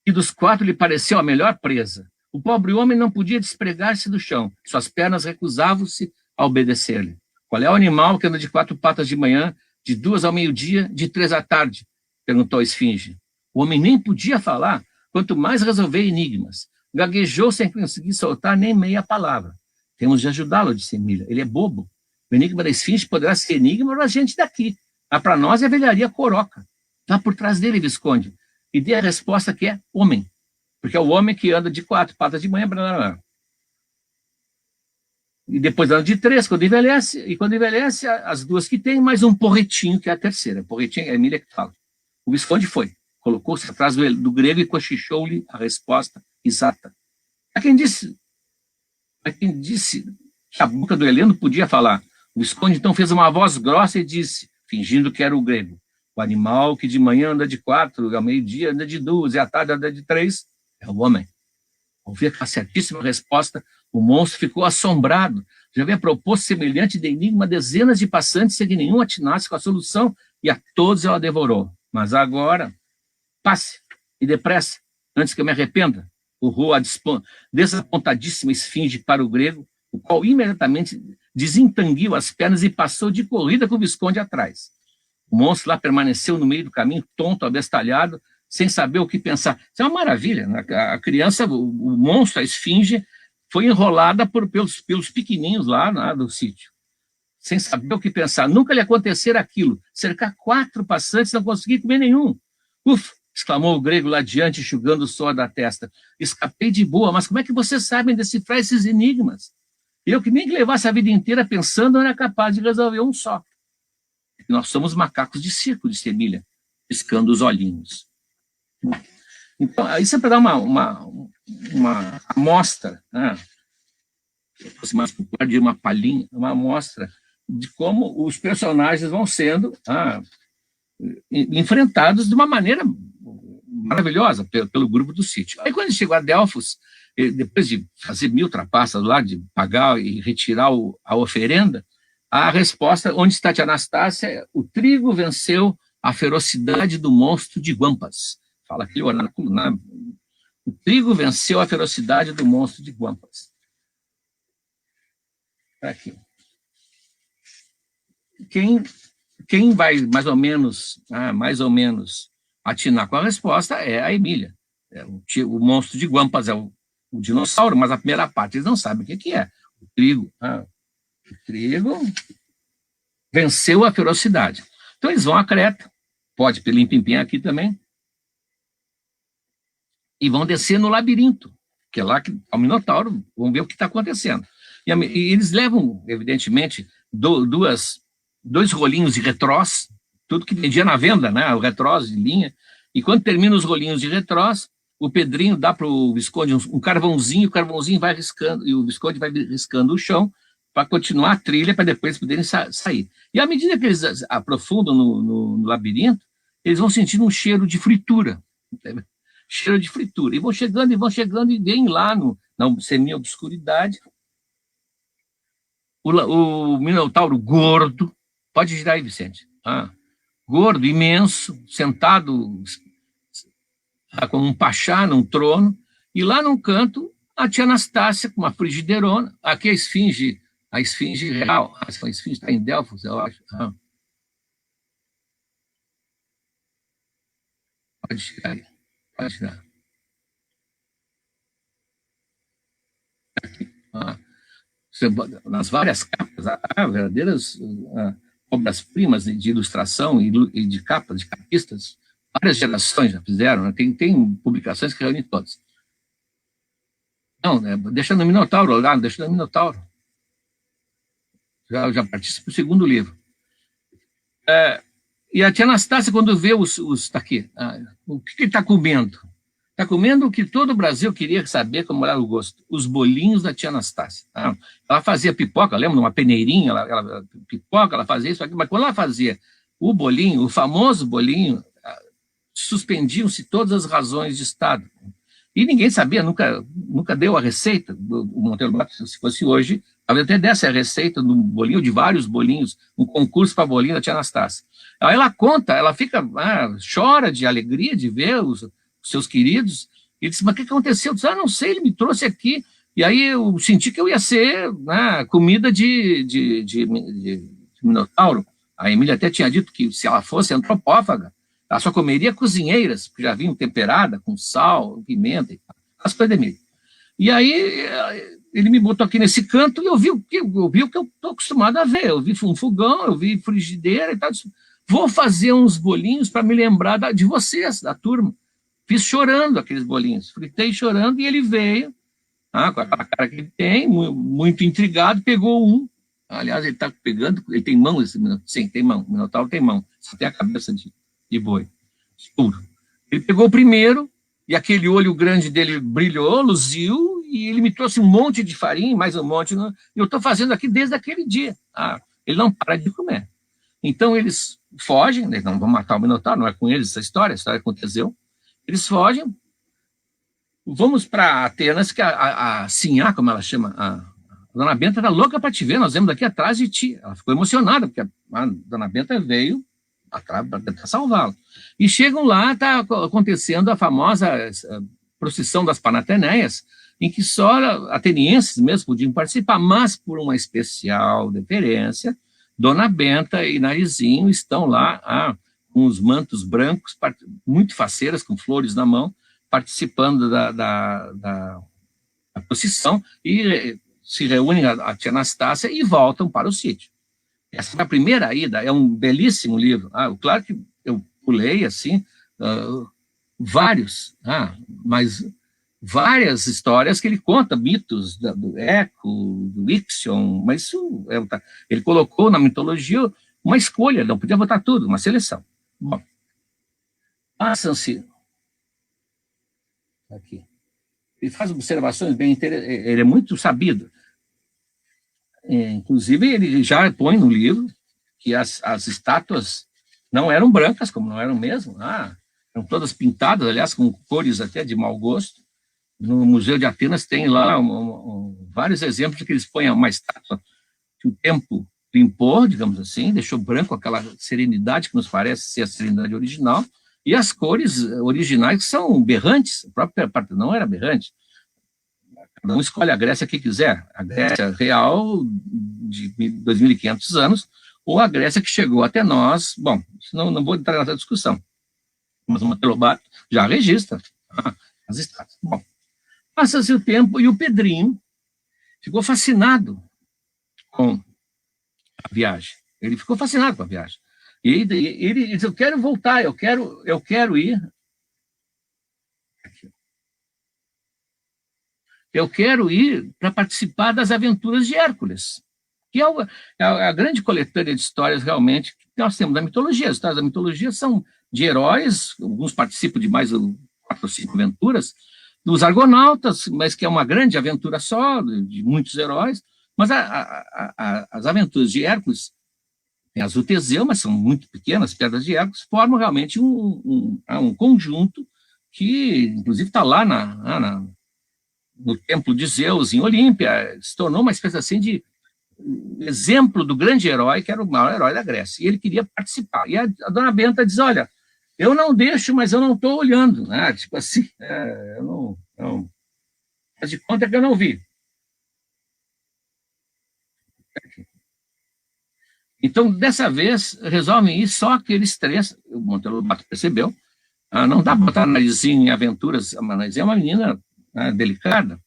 e dos quatro lhe pareceu a melhor presa. O pobre homem não podia despregar-se do chão. Suas pernas recusavam-se a obedecer-lhe. Qual é o animal que anda de 4 patas de manhã, de 2 ao meio-dia, de 3 à tarde? Perguntou a esfinge. O homem nem podia falar, quanto mais resolver enigmas. Gaguejou sem conseguir soltar nem meia palavra. Temos de ajudá-lo, disse Emília. Ele é bobo. O enigma da esfinge poderá ser enigma para a gente daqui. Mas para nós é a velharia coroca. Vá por trás dele, Visconde, e dê a resposta que é homem. Porque é o homem que anda de 4 patas de manhã, e depois anda de 3, quando envelhece, as 2 que tem, mais um porretinho, que é a terceira. Porretinho é a Emília que fala. O Visconde foi, colocou-se atrás do grego e cochichou-lhe a resposta exata. A quem disse que a boca do Heleno podia falar. O Visconde então fez uma voz grossa e disse, fingindo que era o grego, o animal que de manhã anda de 4, ao meio-dia anda de 2, e à tarde anda de 3, é o homem. Ao ver a certíssima resposta, o monstro ficou assombrado. Já havia proposto semelhante de enigma a dezenas de passantes sem que nenhum atinasse com a solução, e a todos ela devorou. Mas agora, passe, e depressa, antes que eu me arrependa, urrou a desapontadíssima esfinge para o grego, o qual imediatamente desentanguiu as pernas e passou de corrida com o Visconde atrás. O monstro lá permaneceu no meio do caminho, tonto, abestalhado, sem saber o que pensar. Isso é uma maravilha. Né? A criança, o monstro, a esfinge, foi enrolada pelos pequenininhos lá do sítio, sem saber o que pensar. Nunca lhe acontecera aquilo. Cercar 4 passantes, não conseguir comer nenhum. Uf! Exclamou o grego lá adiante, enxugando o suor da testa. Escapei de boa, mas como é que vocês sabem decifrar esses enigmas? Eu que nem que levasse a vida inteira pensando, não era capaz de resolver um só. Nós somos macacos de circo, disse Emília, piscando os olhinhos. Então, isso é para dar uma amostra, né? Se fosse mais popular, de uma palhinha, uma amostra de como os personagens vão sendo enfrentados de uma maneira maravilhosa pelo grupo do sítio. Aí, quando ele chegou a Delfos, depois de fazer 1000 trapaças lá, de pagar e retirar a oferenda, a resposta, onde está a tia Anastácia, o trigo venceu a ferocidade do monstro de Guampas. Fala aquele oráculo, né? O trigo venceu a ferocidade do monstro de Guampas. Aqui. Quem vai mais ou menos atinar com a resposta é a Emília. O monstro de Guampas é o dinossauro, mas a primeira parte eles não sabem o que é. O trigo. O trigo venceu a ferocidade. Então eles vão a Creta, pode Pelim-Pimpim aqui também, e vão descer no labirinto, que é lá que o Minotauro, vão ver o que está acontecendo. E eles levam, evidentemente, 2 rolinhos de retrós, tudo que vendia na venda, né? O retrós de linha, e quando termina os rolinhos de retrós, o Pedrinho dá para o Visconde um carvãozinho, o carvãozinho vai riscando, e o Visconde vai riscando o chão para continuar a trilha, para depois poderem sair. E à medida que eles aprofundam no labirinto, eles vão sentindo um cheiro de fritura. Cheiro de fritura. E vão chegando, e vem lá na semi-obscuridade o Minotauro gordo, pode girar aí, Vicente, gordo, imenso, sentado como um pachá num trono, e lá num canto a tia Anastácia com uma frigideirona, aqui a esfinge real, a esfinge está em Delfos, eu acho. Pode girar aí, pode girar. Nas várias capas, há verdadeiras obras-primas de ilustração e de capas, de capistas, várias gerações já fizeram, né? Tem publicações que reúnem todas. Não, né? Deixando o Minotauro lá, deixando o Minotauro. Já participa do segundo livro. E a tia Anastácia, quando vê tá aqui, o que ele está comendo? Está comendo o que todo o Brasil queria saber como era o gosto, os bolinhos da tia Anastácia. Ela fazia pipoca, lembra, numa peneirinha, pipoca, ela fazia isso aqui, mas quando ela fazia o bolinho, o famoso bolinho, suspendiam-se todas as razões de Estado. E ninguém sabia, nunca deu a receita. O Monteiro Lobato, se fosse hoje, talvez até desse a receita do bolinho, de vários bolinhos, um concurso para bolinho da tia Anastácia. Aí ela conta, ela fica, chora de alegria de ver os seus queridos, e disse, mas o que aconteceu? Eu disse, não sei, ele me trouxe aqui, e aí eu senti que eu ia ser comida de Minotauro. A Emília até tinha dito que se ela fosse antropófaga, ela só comeria cozinheiras, que já vinham temperada com sal, pimenta e tal, as coisas da Emília. E aí ele me botou aqui nesse canto e eu vi o que eu estou acostumado a ver, eu vi um fogão, eu vi frigideira e tal, disse, vou fazer uns bolinhos para me lembrar de vocês, da turma. Fiz chorando aqueles bolinhos, fritei chorando, e ele veio, com aquela cara que ele tem, muito intrigado, pegou um. Aliás, ele está pegando, ele tem mão, sim, tem mão, o Minotauro tem mão, só tem a cabeça de boi, escuro. Ele pegou o primeiro, e aquele olho grande dele brilhou, luziu, e ele me trouxe um monte de farinha, mais um monte, e eu estou fazendo aqui desde aquele dia. Ele não para de comer. Então eles fogem, eles não vão matar o Minotauro, não é com eles essa história aconteceu. Eles fogem, vamos para Atenas, que a Sinhá, como ela chama, a Dona Benta era louca para te ver, nós vemos daqui atrás de ti. Ela ficou emocionada, porque a Dona Benta veio atrás para tentar salvá-la. E chegam lá, está acontecendo a famosa procissão das Panateneias, em que só atenienses mesmo podiam participar, mas por uma especial deferência, Dona Benta e Narizinho estão lá, com os mantos brancos, muito faceiras, com flores na mão, participando da procissão, e se reúnem a tia Anastácia e voltam para o sítio. Essa é a primeira ida, é um belíssimo livro. Claro que eu pulei, assim, mas várias histórias que ele conta, mitos do Eco, do Ixion, mas isso ele colocou na mitologia uma escolha, não podia botar tudo, uma seleção. Bom, passam-se aqui. Ele faz observações bem interessantes, ele é muito sabido. Inclusive, ele já põe no livro que as estátuas não eram brancas, como não eram mesmo, eram todas pintadas, aliás, com cores até de mau gosto. No Museu de Atenas tem lá vários exemplos de que eles põem uma estátua que o tempo limpou, digamos assim, deixou branco aquela serenidade que nos parece ser a serenidade original, e as cores originais são berrantes, o próprio Partenão era berrante. Cada um escolhe a Grécia que quiser, a Grécia real de 2.500 anos, ou a Grécia que chegou até nós. Bom, não vou entrar nessa discussão, mas o Monteiro Lobato já registra as estátuas. Bom, passa-se o tempo e o Pedrinho ficou fascinado com a viagem. Ele ficou fascinado com a viagem. E ele disse, eu quero voltar, eu quero ir. Eu quero ir para participar das aventuras de Hércules, que é a grande coletânea de histórias realmente que nós temos da mitologia. As histórias da mitologia são de heróis, alguns participam de mais 4 ou 5 aventuras, dos Argonautas, mas que é uma grande aventura só, de muitos heróis. Mas as aventuras de Hércules, tem as do Teseu, mas são muito pequenas, as pedras de Hércules, formam realmente um conjunto que, inclusive, está lá no templo de Zeus, em Olímpia, se tornou uma espécie assim de exemplo do grande herói, que era o maior herói da Grécia, e ele queria participar. E a dona Benta diz, olha, eu não deixo, mas eu não estou olhando, né? Tipo assim, eu não faz de conta que eu não vi. Então, dessa vez, resolvem ir só aqueles três, o Monteiro Lobato percebeu, não dá para botar narizinho em aventuras, mas é uma menina delicada,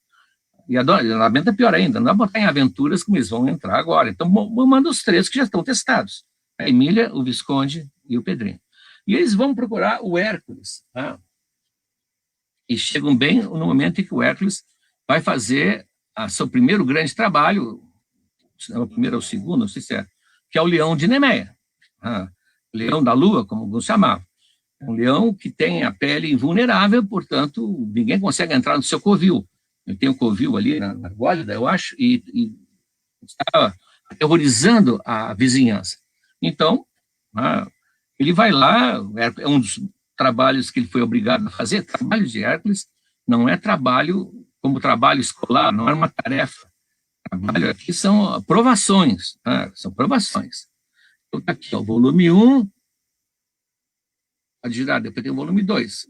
e a dona Benta é pior ainda, não dá para botar em aventuras como eles vão entrar agora. Então, manda os três que já estão testados, a Emília, o Visconde e o Pedrinho. E eles vão procurar o Hércules, tá? E chegam bem no momento em que o Hércules vai fazer seu primeiro grande trabalho, o primeiro ou o segundo, não sei se é, que é o leão de Nemeia, leão da lua, como alguns chamavam. Um leão que tem a pele invulnerável, portanto, ninguém consegue entrar no seu covil. Ele tem um covil ali na Gólida, eu acho, e está aterrorizando a vizinhança. Então, ele vai lá, é um dos trabalhos que ele foi obrigado a fazer. Trabalho de Hércules não é trabalho como trabalho escolar, não é uma tarefa. Trabalho aqui são provações, são provações. Então, tá aqui, o volume 1, pode girar, depois tem o volume 2.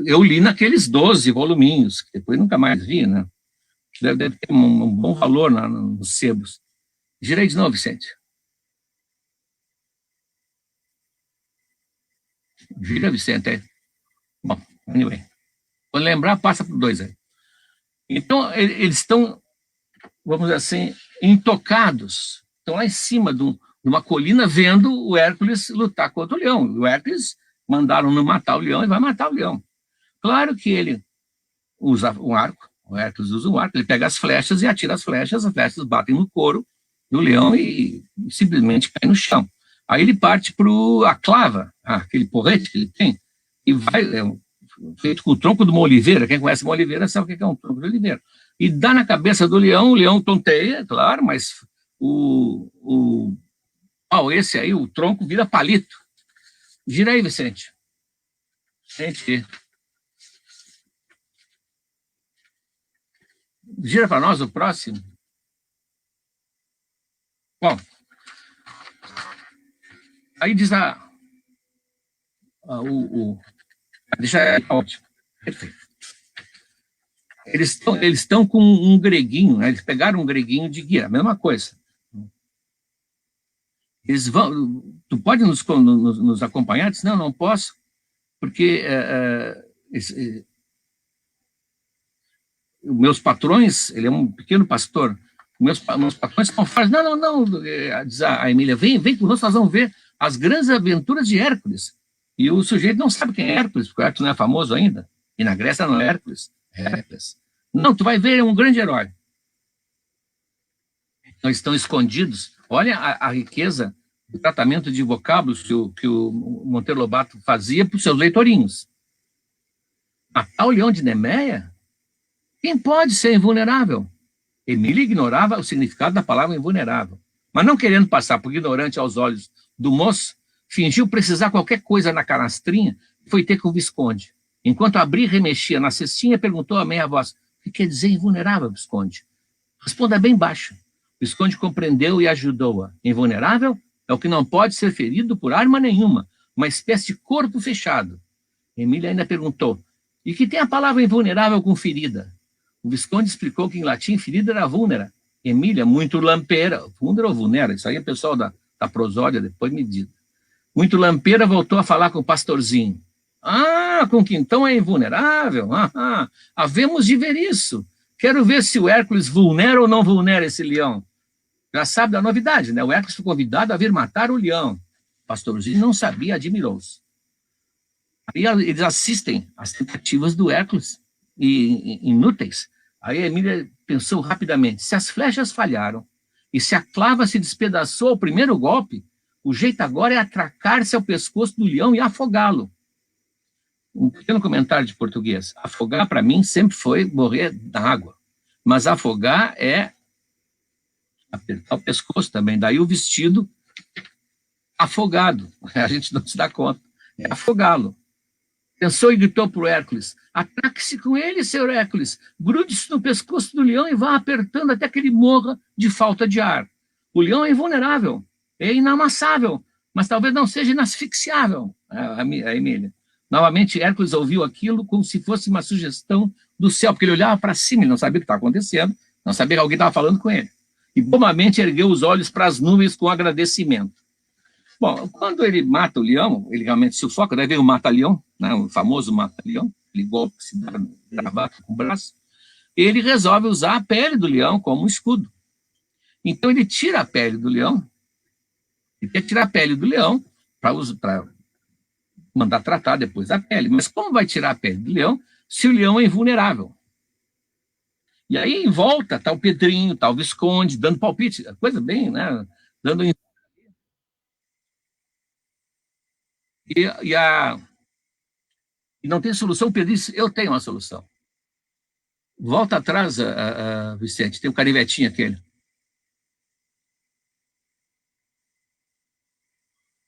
Eu li naqueles 12 voluminhos, que depois nunca mais vi, né? Deve ter um bom valor nos sebos. Girei de novo, Vicente. Gira, Vicente, aí. Bom, anyway. Quando lembrar, passa para o 2 aí. Então, eles estão, vamos dizer assim, intocados. Estão lá em cima de uma colina vendo o Hércules lutar contra o leão. O Hércules mandaram não matar o leão e vai matar o leão. Claro que ele usa um arco, o Hércules usa um arco, ele pega as flechas e atira as flechas batem no couro do leão e simplesmente cai no chão. Aí ele parte para a clava, aquele porrete que ele tem, e vai, feito com o tronco de uma oliveira. Quem conhece uma oliveira sabe o que é um tronco de oliveira. E dá na cabeça do leão, o leão tonteia, claro, mas esse aí, o tronco vira palito. Gira aí, Vicente. Vicente. Gira para nós o próximo. Bom, aí diz deixa ótimo. Perfeito. Eles estão com um greguinho, né? Eles pegaram um greguinho de guia, a mesma coisa. Eles vão. Tu pode nos acompanhar? Diz, não posso, porque meus patrões, ele é um pequeno pastor, meus patrões estão fora. Não, diz a Emília, vem conosco, nós vamos ver as grandes aventuras de Hércules. E o sujeito não sabe quem é Hércules, porque o Hércules não é famoso ainda. E na Grécia não é Hércules, é Hércules. Não, tu vai ver, é um grande herói. Então estão escondidos. Olha a riqueza do tratamento de vocábulos que o Monteiro Lobato fazia para os seus leitorinhos. Matar o leão de Nemeia? Quem pode ser invulnerável? Emília ignorava o significado da palavra invulnerável, mas não querendo passar por ignorante aos olhos do moço, fingiu precisar qualquer coisa na canastrinha e foi ter com o Visconde. Enquanto abria e remexia na cestinha, perguntou a meia voz, o que quer dizer invulnerável, Visconde? Responda bem baixo. O Visconde compreendeu e ajudou-a. Invulnerável é o que não pode ser ferido por arma nenhuma, uma espécie de corpo fechado. Emília ainda perguntou, e que tem a palavra invulnerável com ferida? O Visconde explicou que em latim ferida era vulnera. Emília, muito lampeira, vulnera ou vulnera, isso aí é o pessoal da prosódia, depois me diz. Muito lampeira, voltou a falar com o pastorzinho. Com que então é invulnerável? Havemos de ver isso. Quero ver se o Hércules vulnera ou não vulnera esse leão. Já sabe da novidade, né? O Hércules foi convidado a vir matar o leão. O pastorzinho não sabia, admirou-se. Aí eles assistem às tentativas do Hércules, inúteis. Aí a Emília pensou rapidamente, se as flechas falharam e se a clava se despedaçou ao primeiro golpe, o jeito agora é atracar-se ao pescoço do leão e afogá-lo. Um pequeno comentário de português. Afogar, para mim, sempre foi morrer na água. Mas afogar é apertar o pescoço também. Daí o vestido afogado. A gente não se dá conta. É afogá-lo. Pensou e gritou para o Hércules, atraque-se com ele, senhor Hércules, grude-se no pescoço do leão e vá apertando até que ele morra de falta de ar. O leão é invulnerável, é inamassável, mas talvez não seja inasfixiável, a Emília. Novamente, Hércules ouviu aquilo como se fosse uma sugestão do céu, porque ele olhava para cima, ele não sabia o que estava acontecendo, não sabia que alguém estava falando com ele. E, bobamente, ergueu os olhos para as nuvens com agradecimento. Bom, quando ele mata o leão, ele realmente sufoca, daí vem o mata-leão, né, o famoso mata-leão, aquele golpe que se dá gravado com o braço, ele resolve usar a pele do leão como um escudo. Então, ele tira a pele do leão, ele quer tirar a pele do leão para mandar tratar depois a pele. Mas como vai tirar a pele do leão se o leão é invulnerável? E aí, em volta, está o Pedrinho, está o Visconde, dando palpite, coisa bem, né? Dando... E não tem solução, o Pedrinho disse, eu tenho uma solução. Volta atrás, Vicente, tem o canivetinho aquele.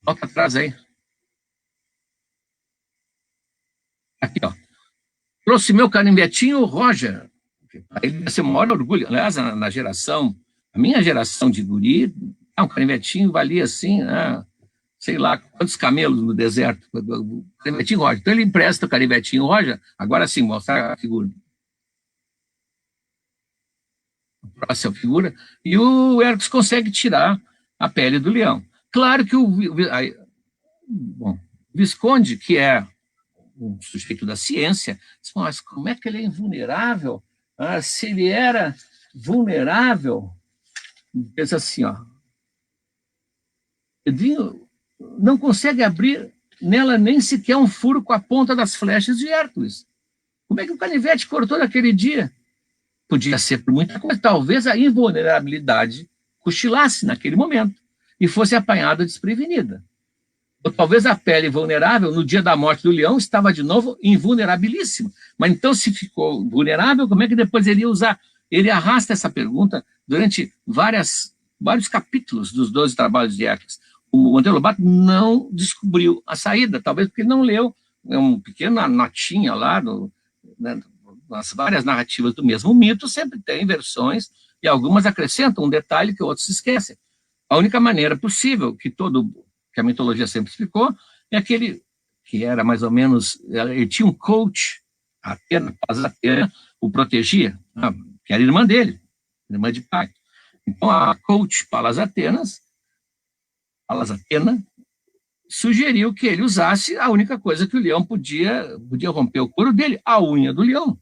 Volta atrás aí. Aqui, ó. Trouxe meu canivetinho, Roger. Ele vai ser o maior orgulho. Aliás, na geração, a minha geração de guri, um canivetinho valia assim, sei lá, quantos camelos no deserto. O canivetinho Roger. Então ele empresta o canivetinho Roger. Agora sim, mostrar a figura. A próxima figura. E o Hércules consegue tirar a pele do leão. Claro que o Visconde, que é um sujeito da ciência, diz, mas como é que ele é invulnerável? Se ele era vulnerável, pensa assim, ó, Pedrinho não consegue abrir nela nem sequer um furo com a ponta das flechas de Hércules. Como é que o canivete cortou naquele dia? Podia ser por muita coisa, talvez a invulnerabilidade cochilasse naquele momento e fosse apanhada desprevenida. Ou talvez a pele vulnerável, no dia da morte do leão, estava de novo invulnerabilíssima. Mas então, se ficou vulnerável, como é que depois ele ia usar? Ele arrasta essa pergunta durante vários capítulos dos 12 trabalhos de Hércules. O Monteiro Lobato não descobriu a saída, talvez porque ele não leu uma pequena notinha lá, nas várias narrativas do mesmo mito, sempre tem versões, e algumas acrescentam um detalhe que outros esquecem. A única maneira possível que a mitologia sempre explicou, é aquele que era mais ou menos, ele tinha um coach, Atena o protegia, que era irmã dele, irmã de pai. Então, a coach Palas Atena, sugeriu que ele usasse a única coisa que o leão podia romper o couro dele, a unha do leão,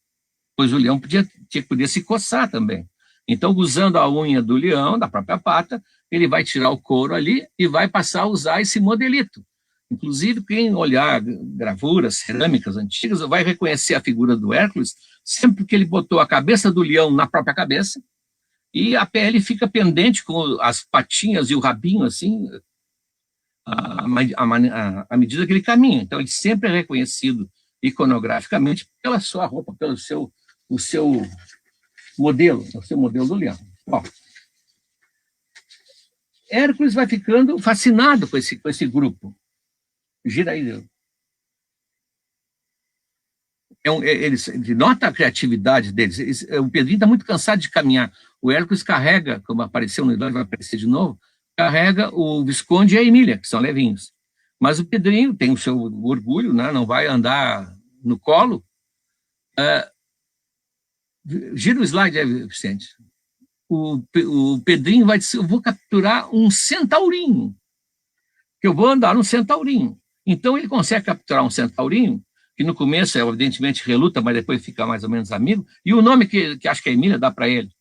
pois o leão podia se coçar também. Então, usando a unha do leão, da própria pata, ele vai tirar o couro ali e vai passar a usar esse modelito. Inclusive, quem olhar gravuras cerâmicas antigas vai reconhecer a figura do Hércules sempre que ele botou a cabeça do leão na própria cabeça e a pele fica pendente com as patinhas e o rabinho, assim, à medida que ele caminha. Então, ele sempre é reconhecido iconograficamente pela sua roupa, pelo seu modelo do leão. Bom, Hércules vai ficando fascinado com esse grupo. Gira aí. Ele nota a criatividade deles. O Pedrinho está muito cansado de caminhar. O Hércules carrega, como apareceu no livro, vai aparecer de novo, carrega o Visconde e a Emília, que são levinhos. Mas o Pedrinho tem o seu orgulho, né? Não vai andar no colo. Gira o slide aí, Vicente. O Pedrinho vai dizer, eu vou capturar um centaurinho, que eu vou andar um centaurinho. Então, ele consegue capturar um centaurinho, que no começo, evidentemente, reluta, mas depois fica mais ou menos amigo, e o nome que acho que a Emília dá para ele.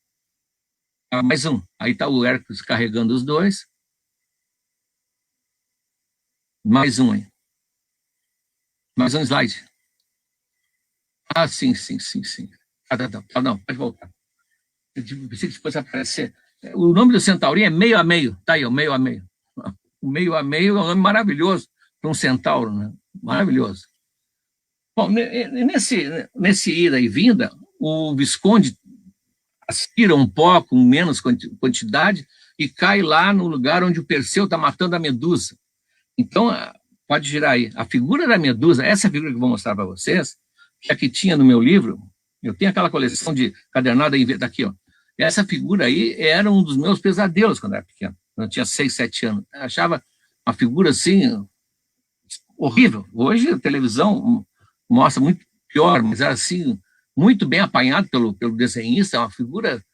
Mais um. Aí está o Hércules carregando os dois. Mais um aí. Mais um slide. Sim. Não, pode voltar. Eu pensei que depois aparecer. O nome do centaurinho é Meio a Meio. Tá aí, o Meio a Meio. O Meio a Meio é um nome maravilhoso para um centauro, né? Maravilhoso. Bom, nesse ida e vinda, o Visconde aspira um pó com menos quantidade e cai lá no lugar onde o Perseu está matando a Medusa. Então, pode girar aí. A figura da Medusa, essa figura que eu vou mostrar para vocês, que é a que tinha no meu livro, eu tenho aquela coleção de cadernada daqui, ó. E essa figura aí era um dos meus pesadelos quando era pequeno, quando eu tinha 6, 7 anos. Eu achava uma figura assim, horrível. Hoje a televisão mostra muito pior, mas era assim, muito bem apanhado pelo desenhista, uma figura,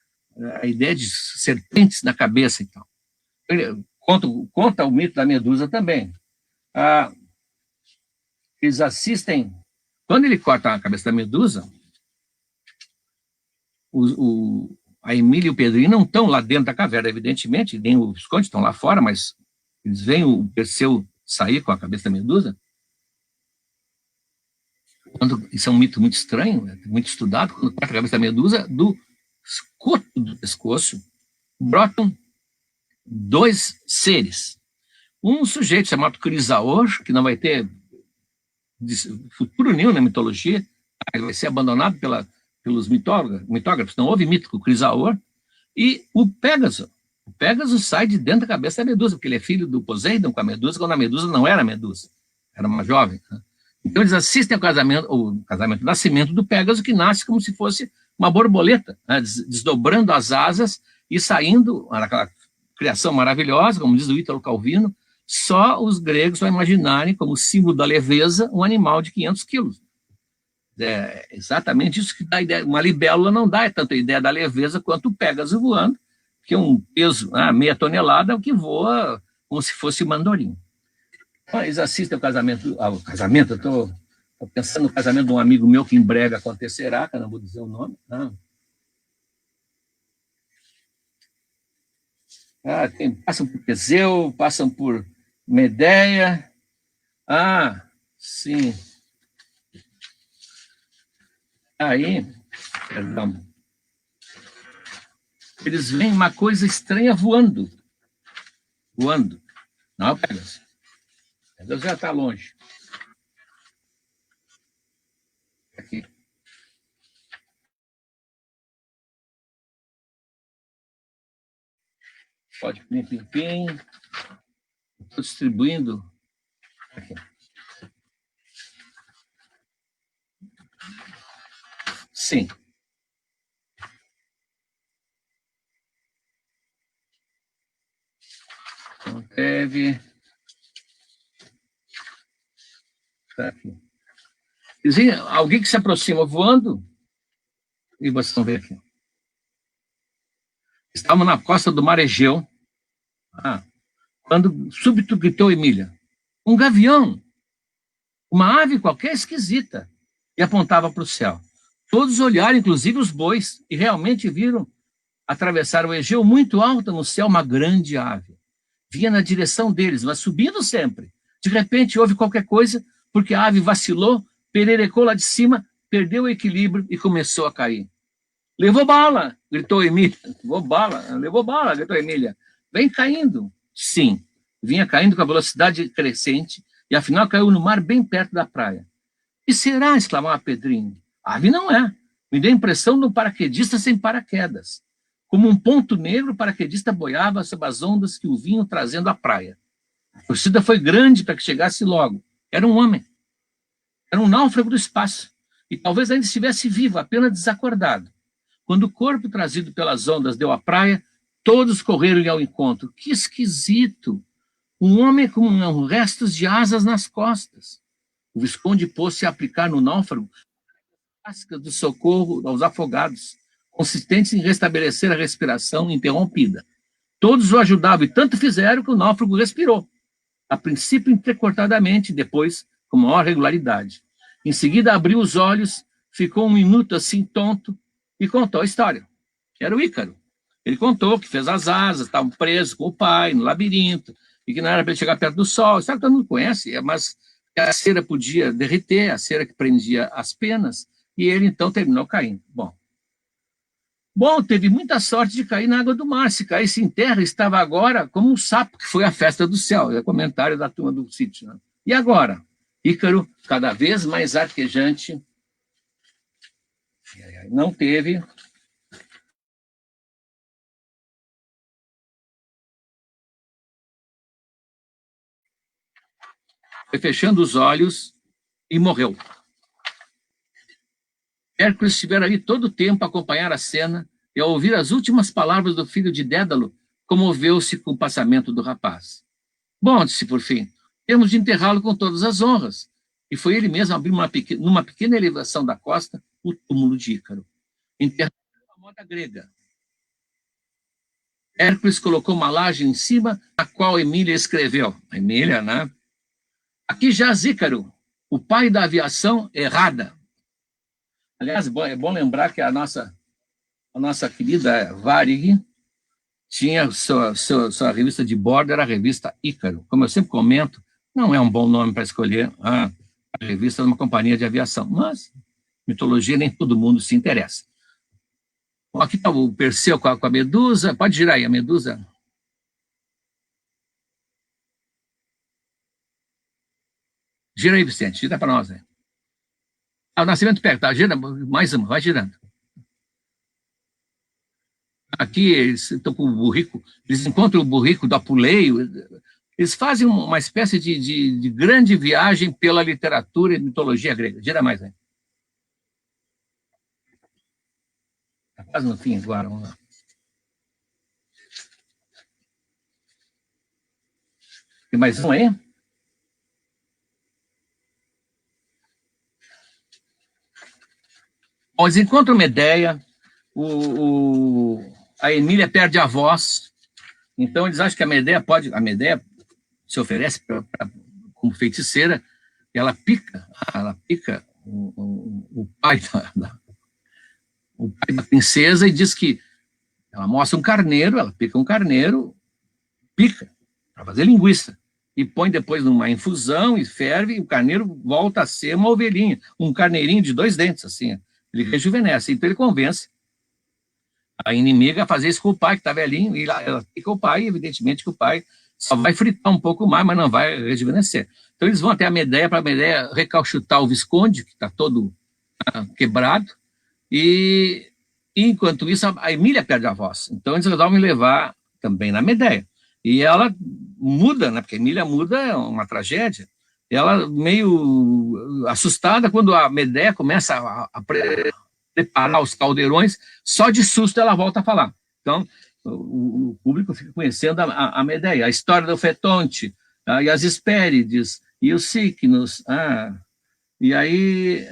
a ideia de serpentes na cabeça e tal. Conta o mito da Medusa também. Eles assistem, quando ele corta a cabeça da Medusa, a Emília e o Pedrinho não estão lá dentro da caverna, evidentemente, nem o Visconde estão lá fora, mas eles veem o Perseu sair com a cabeça da Medusa. Isso é um mito muito estranho, muito estudado. Quando corta a cabeça da Medusa, do escoto do pescoço brotam 2 seres. Um sujeito chamado Crisaor, que não vai ter futuro nenhum na mitologia, ele vai ser abandonado pelos mitógrafos, não houve mito com o Crisaor, e o Pégaso. O Pégaso sai de dentro da cabeça da Medusa, porque ele é filho do Poseidon com a Medusa, quando a Medusa não era Medusa, era uma jovem. Né? Então eles assistem ao o nascimento do Pégaso, que nasce como se fosse uma borboleta, né? Desdobrando as asas e saindo, aquela criação maravilhosa, como diz o Ítalo Calvino, só os gregos vão imaginarem como símbolo da leveza um animal de 500 quilos. É exatamente isso que dá a ideia. Uma libélula não dá tanto a ideia da leveza quanto o Pégaso voando, que é um peso, meia tonelada, o que voa como se fosse um andorinho. Então, eles assistem eu estou pensando no casamento de um amigo meu que em breve acontecerá, que eu não vou dizer o nome. Passam por Teseu, passam por Medeia. Sim. Aí, perdão, eles veem uma coisa estranha voando. Não, Pégaso. Pégaso já está longe. Aqui. Pode, pim. Estou distribuindo. Aqui. Sim. Então, teve. Tá aqui. Alguém que se aproxima voando, e vocês vão ver aqui. Estavam na costa do mar Egeu, quando súbito gritou Emília: um gavião, uma ave qualquer esquisita, e apontava para o céu. Todos olharam, inclusive os bois, e realmente viram atravessar o Egeu muito alta no céu uma grande ave. Vinha na direção deles, mas subindo sempre. De repente houve qualquer coisa, porque a ave vacilou, pererecou lá de cima, perdeu o equilíbrio e começou a cair. Levou bala, gritou Emília. Levou bala, gritou Emília. Vem caindo. Sim, vinha caindo com a velocidade crescente e afinal caiu no mar bem perto da praia. E será? Exclamava Pedrinho. A ave não é. Me deu a impressão de um paraquedista sem paraquedas. Como um ponto negro, o paraquedista boiava sob as ondas que o vinham trazendo à praia. A torcida foi grande para que chegasse logo. Era um homem. Era um náufrago do espaço. E talvez ainda estivesse vivo, apenas desacordado. Quando o corpo trazido pelas ondas deu à praia, todos correram ao encontro. Que esquisito! Um homem com restos de asas nas costas. O Visconde pôs-se a aplicar no náufrago clássicas do socorro aos afogados, consistentes em restabelecer a respiração interrompida. Todos o ajudavam e tanto fizeram que o náufrago respirou, a princípio entrecortadamente, depois com maior regularidade. Em seguida abriu os olhos, ficou um minuto assim tonto e contou a história. Era o Ícaro. Ele contou que fez as asas, estavam presos com o pai no labirinto, e que não era para ele chegar perto do sol. Sabe que todo mundo conhece, mas a cera podia derreter, a cera que prendia as penas, e ele então terminou caindo. Bom, teve muita sorte de cair na água do mar. Se caísse em terra, estava agora como um sapo, que foi a festa do céu. É o comentário da turma do sítio. Né? E agora? Ícaro, cada vez mais arquejante, não teve. Foi fechando os olhos e morreu. Hércules estivera ali todo o tempo a acompanhar a cena e ao ouvir as últimas palavras do filho de Dédalo, comoveu-se com o passamento do rapaz. Bom, disse por fim, temos de enterrá-lo com todas as honras. E foi ele mesmo abrir numa pequena elevação da costa o túmulo de Ícaro, enterrado à moda grega. Hércules colocou uma laje em cima, a qual Emília escreveu. Emília, né? Aqui jaz Ícaro, o pai da aviação errada. Aliás, é bom lembrar que a nossa querida Varig tinha sua revista de bordo, era a revista Ícaro. Como eu sempre comento, não é um bom nome para escolher a revista de uma companhia de aviação, mas mitologia nem todo mundo se interessa. Bom, aqui está o Perseu com a Medusa. Pode girar aí a Medusa. Gira aí, Vicente, gira para nós. Né? O Nascimento perto, tá? Gira mais uma, vai girando. Aqui eles estão com o burrico, eles encontram o burrico do Apuleio, eles fazem uma espécie de grande viagem pela literatura e mitologia grega. Gira mais, né? Está quase no fim agora, vamos lá. Tem mais um aí? Bom, eles encontram Medeia, a Emília perde a voz, então eles acham que a Medeia se oferece como feiticeira, ela pica o pai da princesa e diz que ela mostra um carneiro, ela pica um carneiro, para fazer linguiça, e põe depois numa infusão e ferve, e o carneiro volta a ser uma ovelhinha, um carneirinho de 2 dentes, assim, ele rejuvenesce, então ele convence a inimiga a fazer isso com o pai, que está velhinho, e ela pica o pai, e evidentemente que o pai só vai fritar um pouco mais, mas não vai rejuvenescer. Então eles vão até a Medeia, para a Medeia recalchutar o Visconde, que está todo quebrado, e enquanto isso a Emília perde a voz. Então eles resolvem levar também na Medeia. E ela muda, né, porque a Emília muda é uma tragédia. Ela meio assustada quando a Medeia começa a preparar os caldeirões, só de susto ela volta a falar. Então, o público fica conhecendo a Medeia, a história do Fetonte, e as Hespérides, e os Cícnos, e aí...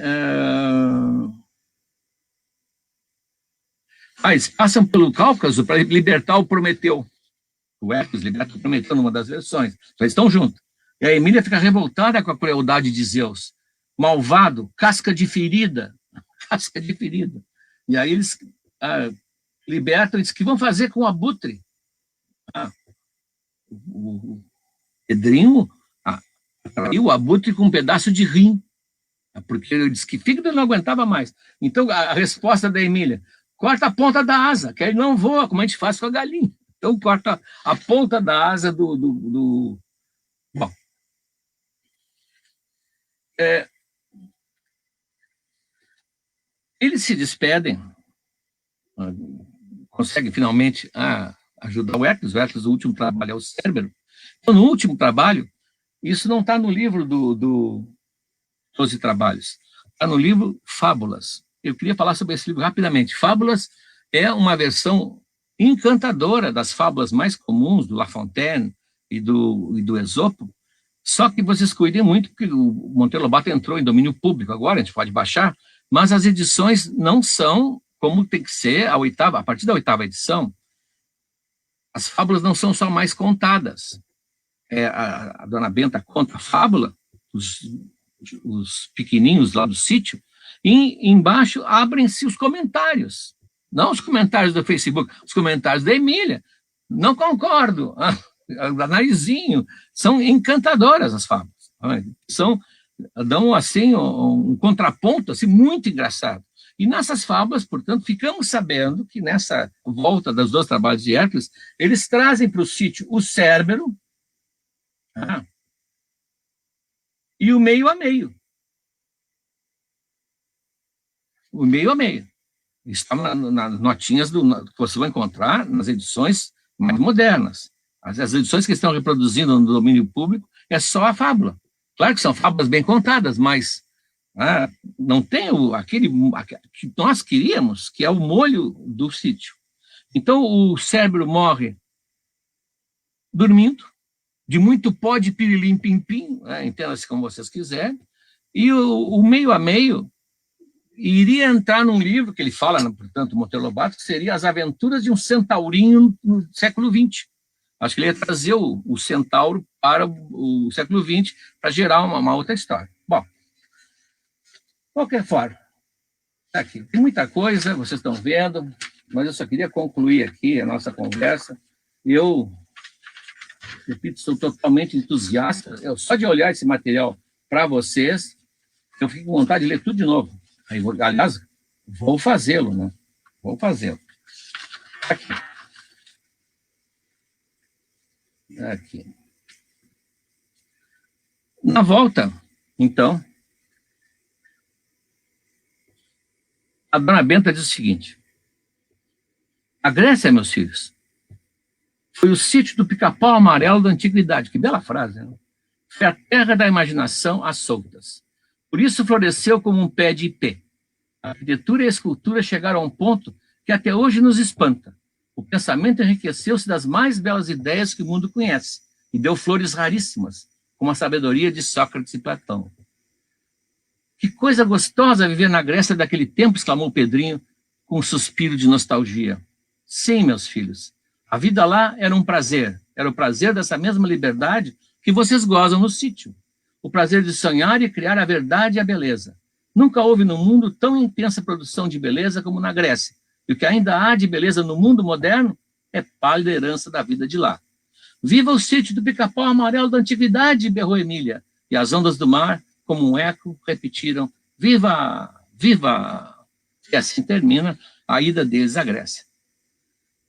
eles passam pelo Cáucaso para libertar o Prometeu. O Hércules liberta o Prometeu numa das versões. Então, eles estão juntos. E a Emília fica revoltada com a crueldade de Zeus. Malvado, casca de ferida. Casca de ferida. E aí eles libertam e dizem: o que vão fazer com o abutre? O Pedrinho atraiu o abutre com um pedaço de rim, porque ele disse que fígado não aguentava mais. Então a resposta da Emília: corta a ponta da asa, que ele não voa, como a gente faz com a galinha. Então corta a ponta da asa do... Bom. Eles se despedem, conseguem finalmente ajudar o Hércules, o último trabalho é o Cérbero. Então, no último trabalho, isso não está no livro do 12 Trabalhos, está no livro Fábulas. Eu queria falar sobre esse livro rapidamente. Fábulas é uma versão encantadora das fábulas mais comuns, do La Fontaine e do Esopo, só que vocês cuidem muito, porque o Monteiro Lobato entrou em domínio público agora, a gente pode baixar, mas as edições não são como tem que ser a partir da 8ª edição. As fábulas não são só mais contadas. A dona Benta conta a fábula, os pequenininhos lá do sítio, e embaixo abrem-se os comentários. Não os comentários do Facebook, os comentários da Emília. Não concordo. Narizinho. São encantadoras as fábulas. Dão assim um contraponto assim, muito engraçado. E nessas fábulas, portanto, ficamos sabendo que nessa volta dos 12 trabalhos de Hércules, eles trazem para o sítio o Cérbero e o meio a meio. O meio a meio. Está nas notinhas que você vai encontrar nas edições mais modernas. As edições que estão reproduzindo no domínio público é só a fábula. Claro que são fábulas bem contadas, mas Ah, não tem aquele que nós queríamos, que é o molho do sítio. Então, o cérebro morre dormindo, de muito pó de pirilim-pim-pim, né, entenda-se como vocês quiserem, e o meio a meio iria entrar num livro que ele fala, portanto, Monteiro Lobato, que seria As Aventuras de um Centaurinho no século XX. Acho que ele ia trazer o centauro para o século XX para gerar uma outra história. Bom, de qualquer forma, tá aqui. Tem muita coisa, vocês estão vendo, mas eu só queria concluir aqui a nossa conversa. Eu, repito, sou totalmente entusiasta. Só de olhar esse material para vocês, eu fico com vontade de ler tudo de novo. Aí, aliás, vou fazê-lo, né? Vou fazê-lo. Aqui. Aqui. Na volta, então, a dona Benta diz o seguinte: a Grécia, meus filhos, foi o sítio do pica-pau amarelo da antiguidade. Que bela frase, né? Foi a terra da imaginação às soltas. Por isso floresceu como um pé de ipê. A arquitetura e a escultura chegaram a um ponto que até hoje nos espanta. O pensamento enriqueceu-se das mais belas ideias que o mundo conhece e deu flores raríssimas, como a sabedoria de Sócrates e Platão. Que coisa gostosa viver na Grécia daquele tempo, exclamou Pedrinho, com um suspiro de nostalgia. Sim, meus filhos, a vida lá era um prazer. Era o prazer dessa mesma liberdade que vocês gozam no sítio. O prazer de sonhar e criar a verdade e a beleza. Nunca houve no mundo tão intensa produção de beleza como na Grécia. E o que ainda há de beleza no mundo moderno é pálida herança da vida de lá. Viva o sítio do pica-pau amarelo da antiguidade, berrou Emília. E as ondas do mar, como um eco, repetiram: viva, viva! E assim termina a ida deles à Grécia.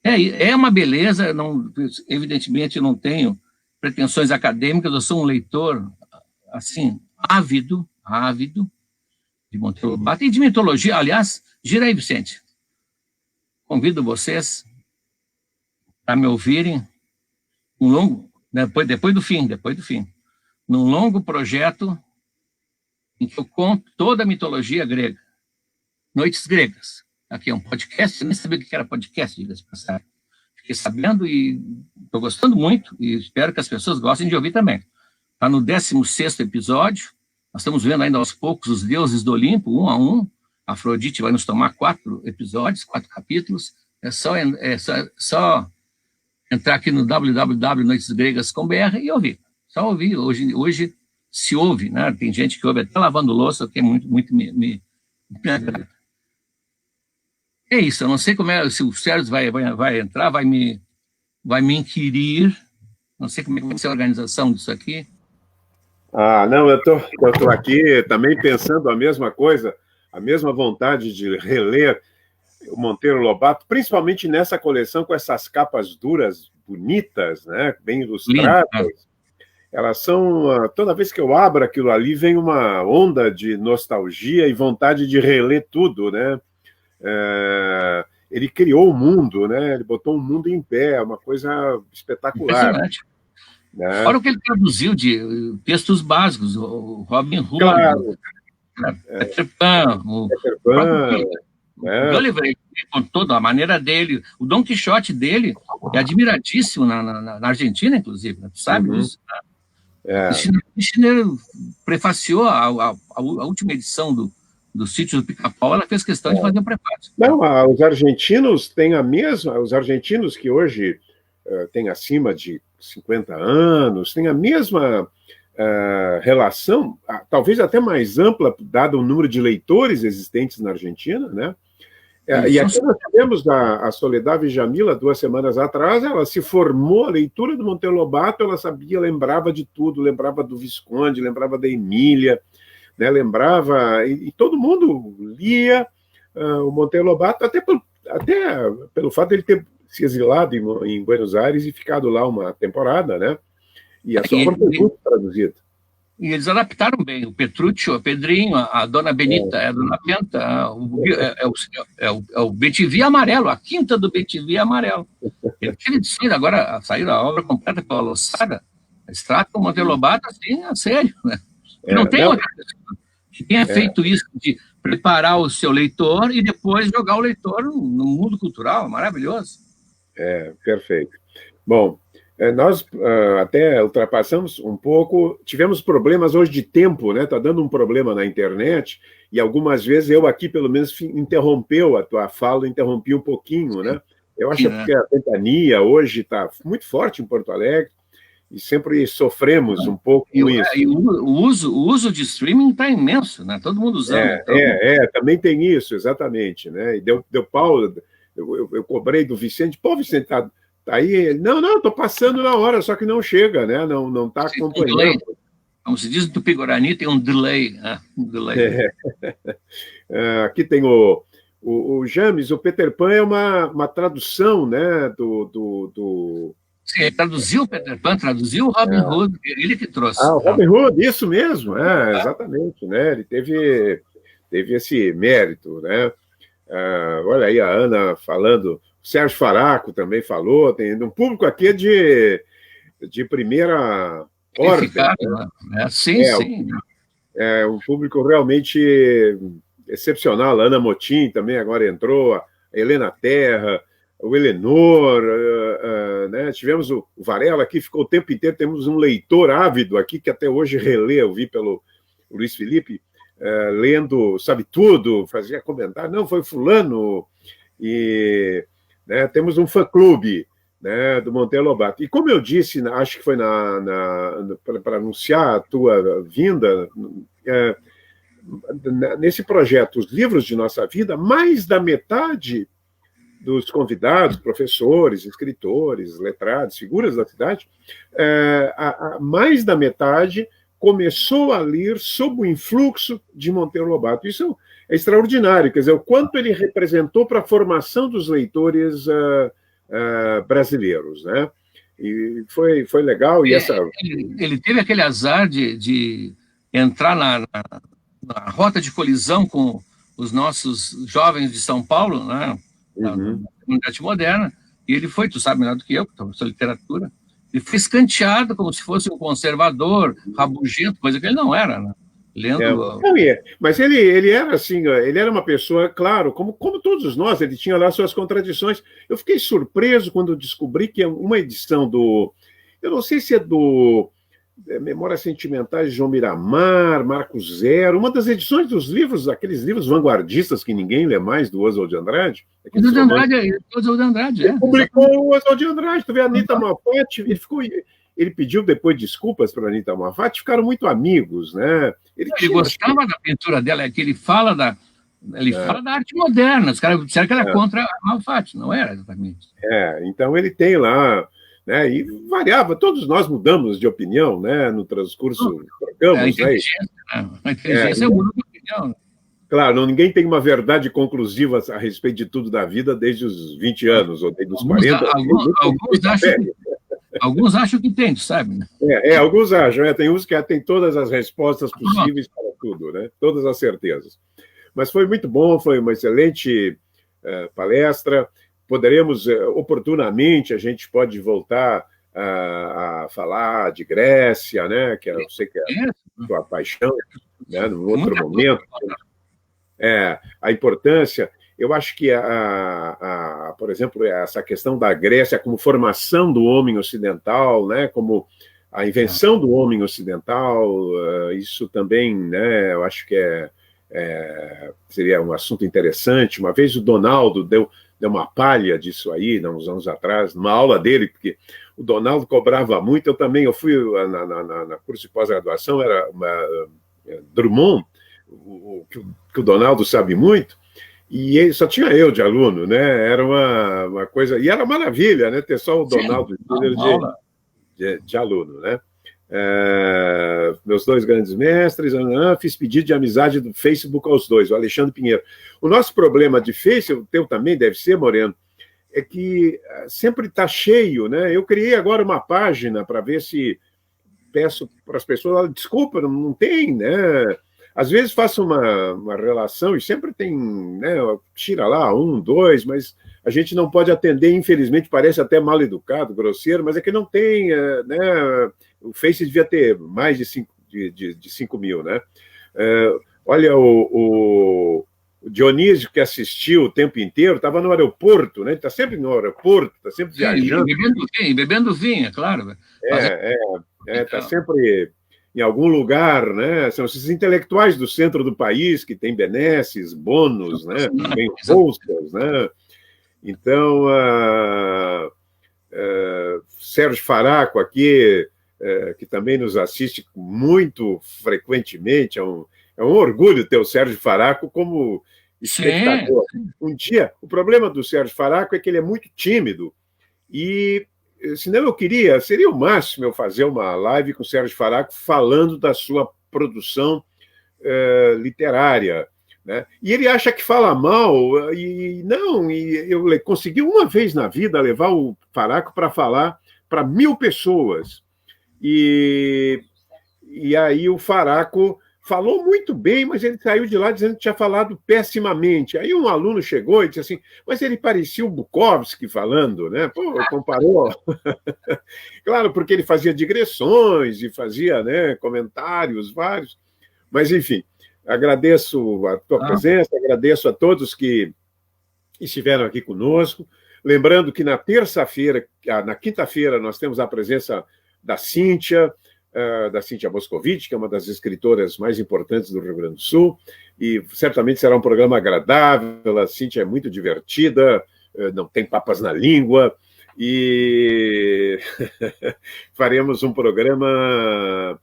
É uma beleza, não, evidentemente eu não tenho pretensões acadêmicas, eu sou um leitor, assim, ávido de Monteiro Lobato e de mitologia. Aliás, gira aí, Vicente. Convido vocês a me ouvirem depois do fim, num longo projeto em que eu conto toda a mitologia grega. Noites Gregas. Aqui é um podcast, eu nem sabia o que era podcast, diga-se de passagem. Fiquei sabendo e estou gostando muito e espero que as pessoas gostem de ouvir também. Está no 16º episódio, nós estamos vendo ainda aos poucos os deuses do Olimpo, um a um. A Afrodite vai nos tomar 4 episódios, 4 capítulos. É só entrar aqui no www.noitesgregas.com.br e ouvir. Só ouvir. Hoje se ouve, né? Tem gente que ouve até lavando louça, que é muito me agrada. É isso, eu não sei como se o Sérgio vai entrar, vai me inquirir, não sei como é que vai ser a organização disso aqui. Não, eu tô aqui também pensando a mesma coisa, a mesma vontade de reler o Monteiro Lobato, principalmente nessa coleção com essas capas duras, bonitas, né, bem ilustradas. Lindo. Elas são, toda vez que eu abro aquilo ali, vem uma onda de nostalgia e vontade de reler tudo, né? Ele criou o mundo, né? Ele botou o mundo em pé, uma coisa espetacular. Impressionante. Né? Fora o que ele traduziu de textos básicos, o Robin Hood, claro. Peter Pan, o Gulliver, com toda a maneira dele. O Dom Quixote dele é admiradíssimo na Argentina, inclusive, né? Tu sabe disso? O Schiller prefaciou a última edição do Sítio do Pica-Pau, ela fez questão de fazer o prefácio. Não, os argentinos têm a mesma, os argentinos que hoje têm acima de 50 anos, têm a mesma relação, talvez até mais ampla, dado o número de leitores existentes na Argentina, né? E aqui nós tivemos a Soledad Jamila, 2 semanas atrás, ela se formou, a leitura do Monteiro Lobato, ela sabia, lembrava de tudo, lembrava do Visconde, lembrava da Emília, né, lembrava, e todo mundo lia o Monteiro Lobato, até pelo fato de ele ter se exilado em Buenos Aires e ficado lá uma temporada, né? E a sua obra foi muito traduzida. E eles adaptaram bem. O Petruccio, o Pedrinho, a Dona Benita, a Dona Benta, o Betivi amarelo, a quinta do Betivi amarelo. Eles agora saíram a obra completa pela Lossada, eles tratam o Monteiro Lobato assim, a sério, né? Não tem outra. que tenha feito isso, de preparar o seu leitor e depois jogar o leitor no mundo cultural, maravilhoso. Perfeito. Bom, nós até ultrapassamos um pouco, tivemos problemas hoje de tempo, né? Está dando um problema na internet, e algumas vezes eu aqui, pelo menos, interrompeu a tua fala, interrompi um pouquinho, né? Eu acho que a ventania hoje está muito forte em Porto Alegre, e sempre sofremos um pouco com isso. E o uso de streaming está imenso, né? Todo mundo usando. Também tem isso, exatamente, né? E deu pau, eu cobrei do Vicente, pô, Vicente, tá aí? Ele, não, estou passando na hora, só que não chega, né? Não está acompanhando. Como se diz no Tupi-Guarani, tem um delay. Aqui tem o James, o Peter Pan é uma tradução, né, Sim, ele traduziu o Peter Pan, traduziu o Robin Hood, ele que trouxe. O Robin Hood, isso mesmo, exatamente, né? Ele teve esse mérito, né? Olha aí a Ana falando, o Sérgio Faraco também falou, tem um público aqui de primeira ordem. Né? Sim. É um público realmente excepcional. A Ana Motim também agora entrou, a Helena Terra, o Eleanor, né? Tivemos o Varela aqui, ficou o tempo inteiro, temos um leitor ávido aqui, que até hoje relê, eu vi pelo Luiz Felipe, lendo, sabe tudo, fazia comentário, não, foi fulano, e né, temos um fã-clube, né, do Monteiro Lobato. E como eu disse, acho que foi para anunciar a tua vinda, nesse projeto, Os Livros de Nossa Vida, mais da metade dos convidados, professores, escritores, letrados, figuras da cidade, mais da metade começou a ler sob o influxo de Monteiro Lobato. Isso é extraordinário, quer dizer, o quanto ele representou para a formação dos leitores brasileiros, né? E foi legal. E ele teve aquele azar de entrar na rota de colisão com os nossos jovens de São Paulo, né? Na comunidade moderna, e ele foi, tu sabe melhor do que eu, professor de literatura, ele foi escanteado como se fosse um conservador, rabugento, coisa que ele não era, né? Lendo... Mas ele era assim, ele era uma pessoa, claro, como todos nós, ele tinha lá suas contradições. Eu fiquei surpreso quando descobri que uma edição eu não sei se é do Memórias Sentimentais de João Miramar, Marco Zero, uma das edições dos livros, aqueles livros vanguardistas que ninguém lê mais, do Oswald de Andrade. Oswald de Andrade, ele publicou o Oswald de Andrade, tu vê a Anita Malfatti, ele pediu depois desculpas para a Anita Malfatti, ficaram muito amigos, né? Ele gostava da pintura dela, que ele fala da arte moderna, os caras disseram que era contra a Malfatti, não era exatamente. Então ele tem lá, né, e variava, todos nós mudamos de opinião, né, no transcurso, trocamos, a inteligência muda de opinião, né? Claro, ninguém tem uma verdade conclusiva a respeito de tudo da vida desde os 20 anos, ou desde os 40. Alguns acham que tem, sabe? Né? Alguns acham. Tem uns que têm todas as respostas possíveis para tudo, né? Todas as certezas. Mas foi muito bom, foi uma excelente palestra. Poderemos, oportunamente, a gente pode voltar a falar de Grécia, né? Que eu sei que é a tua paixão, né? Num outro momento. A importância... Eu acho que, por exemplo, essa questão da Grécia como formação do homem ocidental, né, como a invenção do homem ocidental, isso também, né, eu acho que seria um assunto interessante. Uma vez o Donaldo deu uma palha disso aí, uns anos atrás, numa aula dele, porque o Donaldo cobrava muito, eu fui na curso de pós-graduação, era Drummond, que o Donaldo sabe muito, e só tinha eu de aluno, né? Era uma coisa... E era maravilha, né? Ter só o Donaldo de aluno, né? Meus dois grandes mestres, fiz pedido de amizade do Facebook aos dois, o Alexandre Pinheiro. O nosso problema de Face, o teu também deve ser, Moreno, é que sempre está cheio, né? Eu criei agora uma página para ver se... Peço para as pessoas, desculpa, não tem, né? Às vezes faço uma relação e sempre tem, né, tira lá 1, 2, mas a gente não pode atender, infelizmente, parece até mal educado, grosseiro, mas é que não tem, né, o Face devia ter mais de 5 mil, né? Olha, o Dionísio, que assistiu o tempo inteiro, estava no aeroporto, né? Ele está sempre no aeroporto, está sempre Sim, e viajando. bebendo vinho, é claro. Fazendo... Está sempre em algum lugar, né? São esses intelectuais do centro do país que têm benesses, bônus, né? Tem bolsas, né? Então, Sérgio Faraco aqui, que também nos assiste muito frequentemente, é um orgulho ter o Sérgio Faraco como espectador. Sim. Um dia, o problema do Sérgio Faraco é que ele é muito tímido e, senão seria o máximo eu fazer uma live com o Sérgio Faraco falando da sua produção literária, né? E ele acha que fala mal, e não, e eu consegui uma vez na vida levar o Faraco para falar para 1.000 pessoas. E aí o Faraco falou muito bem, mas ele saiu de lá dizendo que tinha falado pessimamente. Aí um aluno chegou e disse assim, mas ele parecia o Bukowski falando, né? Pô, comparou. Claro, porque ele fazia digressões e fazia, né, comentários vários. Mas, enfim, agradeço a tua presença, agradeço a todos que estiveram aqui conosco. Lembrando que na quinta-feira, nós temos a presença da Cíntia Moscovitch, que é uma das escritoras mais importantes do Rio Grande do Sul, e certamente será um programa agradável. A Cíntia é muito divertida, não tem papas na língua, e faremos um programa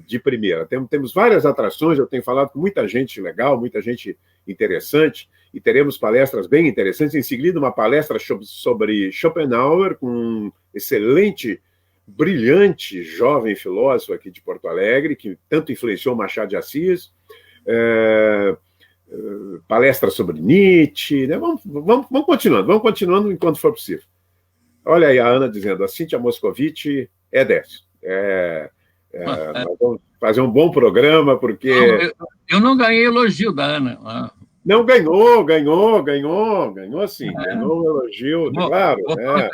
de primeira. Temos várias atrações, eu tenho falado com muita gente legal, muita gente interessante, e teremos palestras bem interessantes. Em seguida, uma palestra sobre Schopenhauer, com um excelente, brilhante jovem filósofo aqui de Porto Alegre, que tanto influenciou Machado de Assis, palestra sobre Nietzsche, né? Vamos continuando enquanto for possível. Olha aí a Ana dizendo, a Cíntia Moscovitch é 10. Nós vamos fazer um bom programa, porque... Eu não ganhei elogio da Ana. Não, ganhou sim, ganhou um elogio, claro. Ela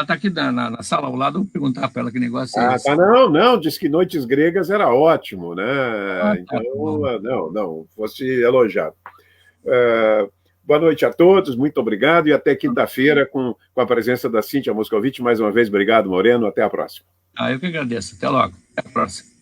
está aqui na sala ao lado, vou perguntar para ela que negócio é esse. Não, disse que Noites Gregas era ótimo, né? Então, não, fosse elogiado. Boa noite a todos, muito obrigado, e até quinta-feira com a presença da Cíntia Moscovitch. Mais uma vez, obrigado, Moreno, até a próxima. Eu que agradeço, até logo, até a próxima.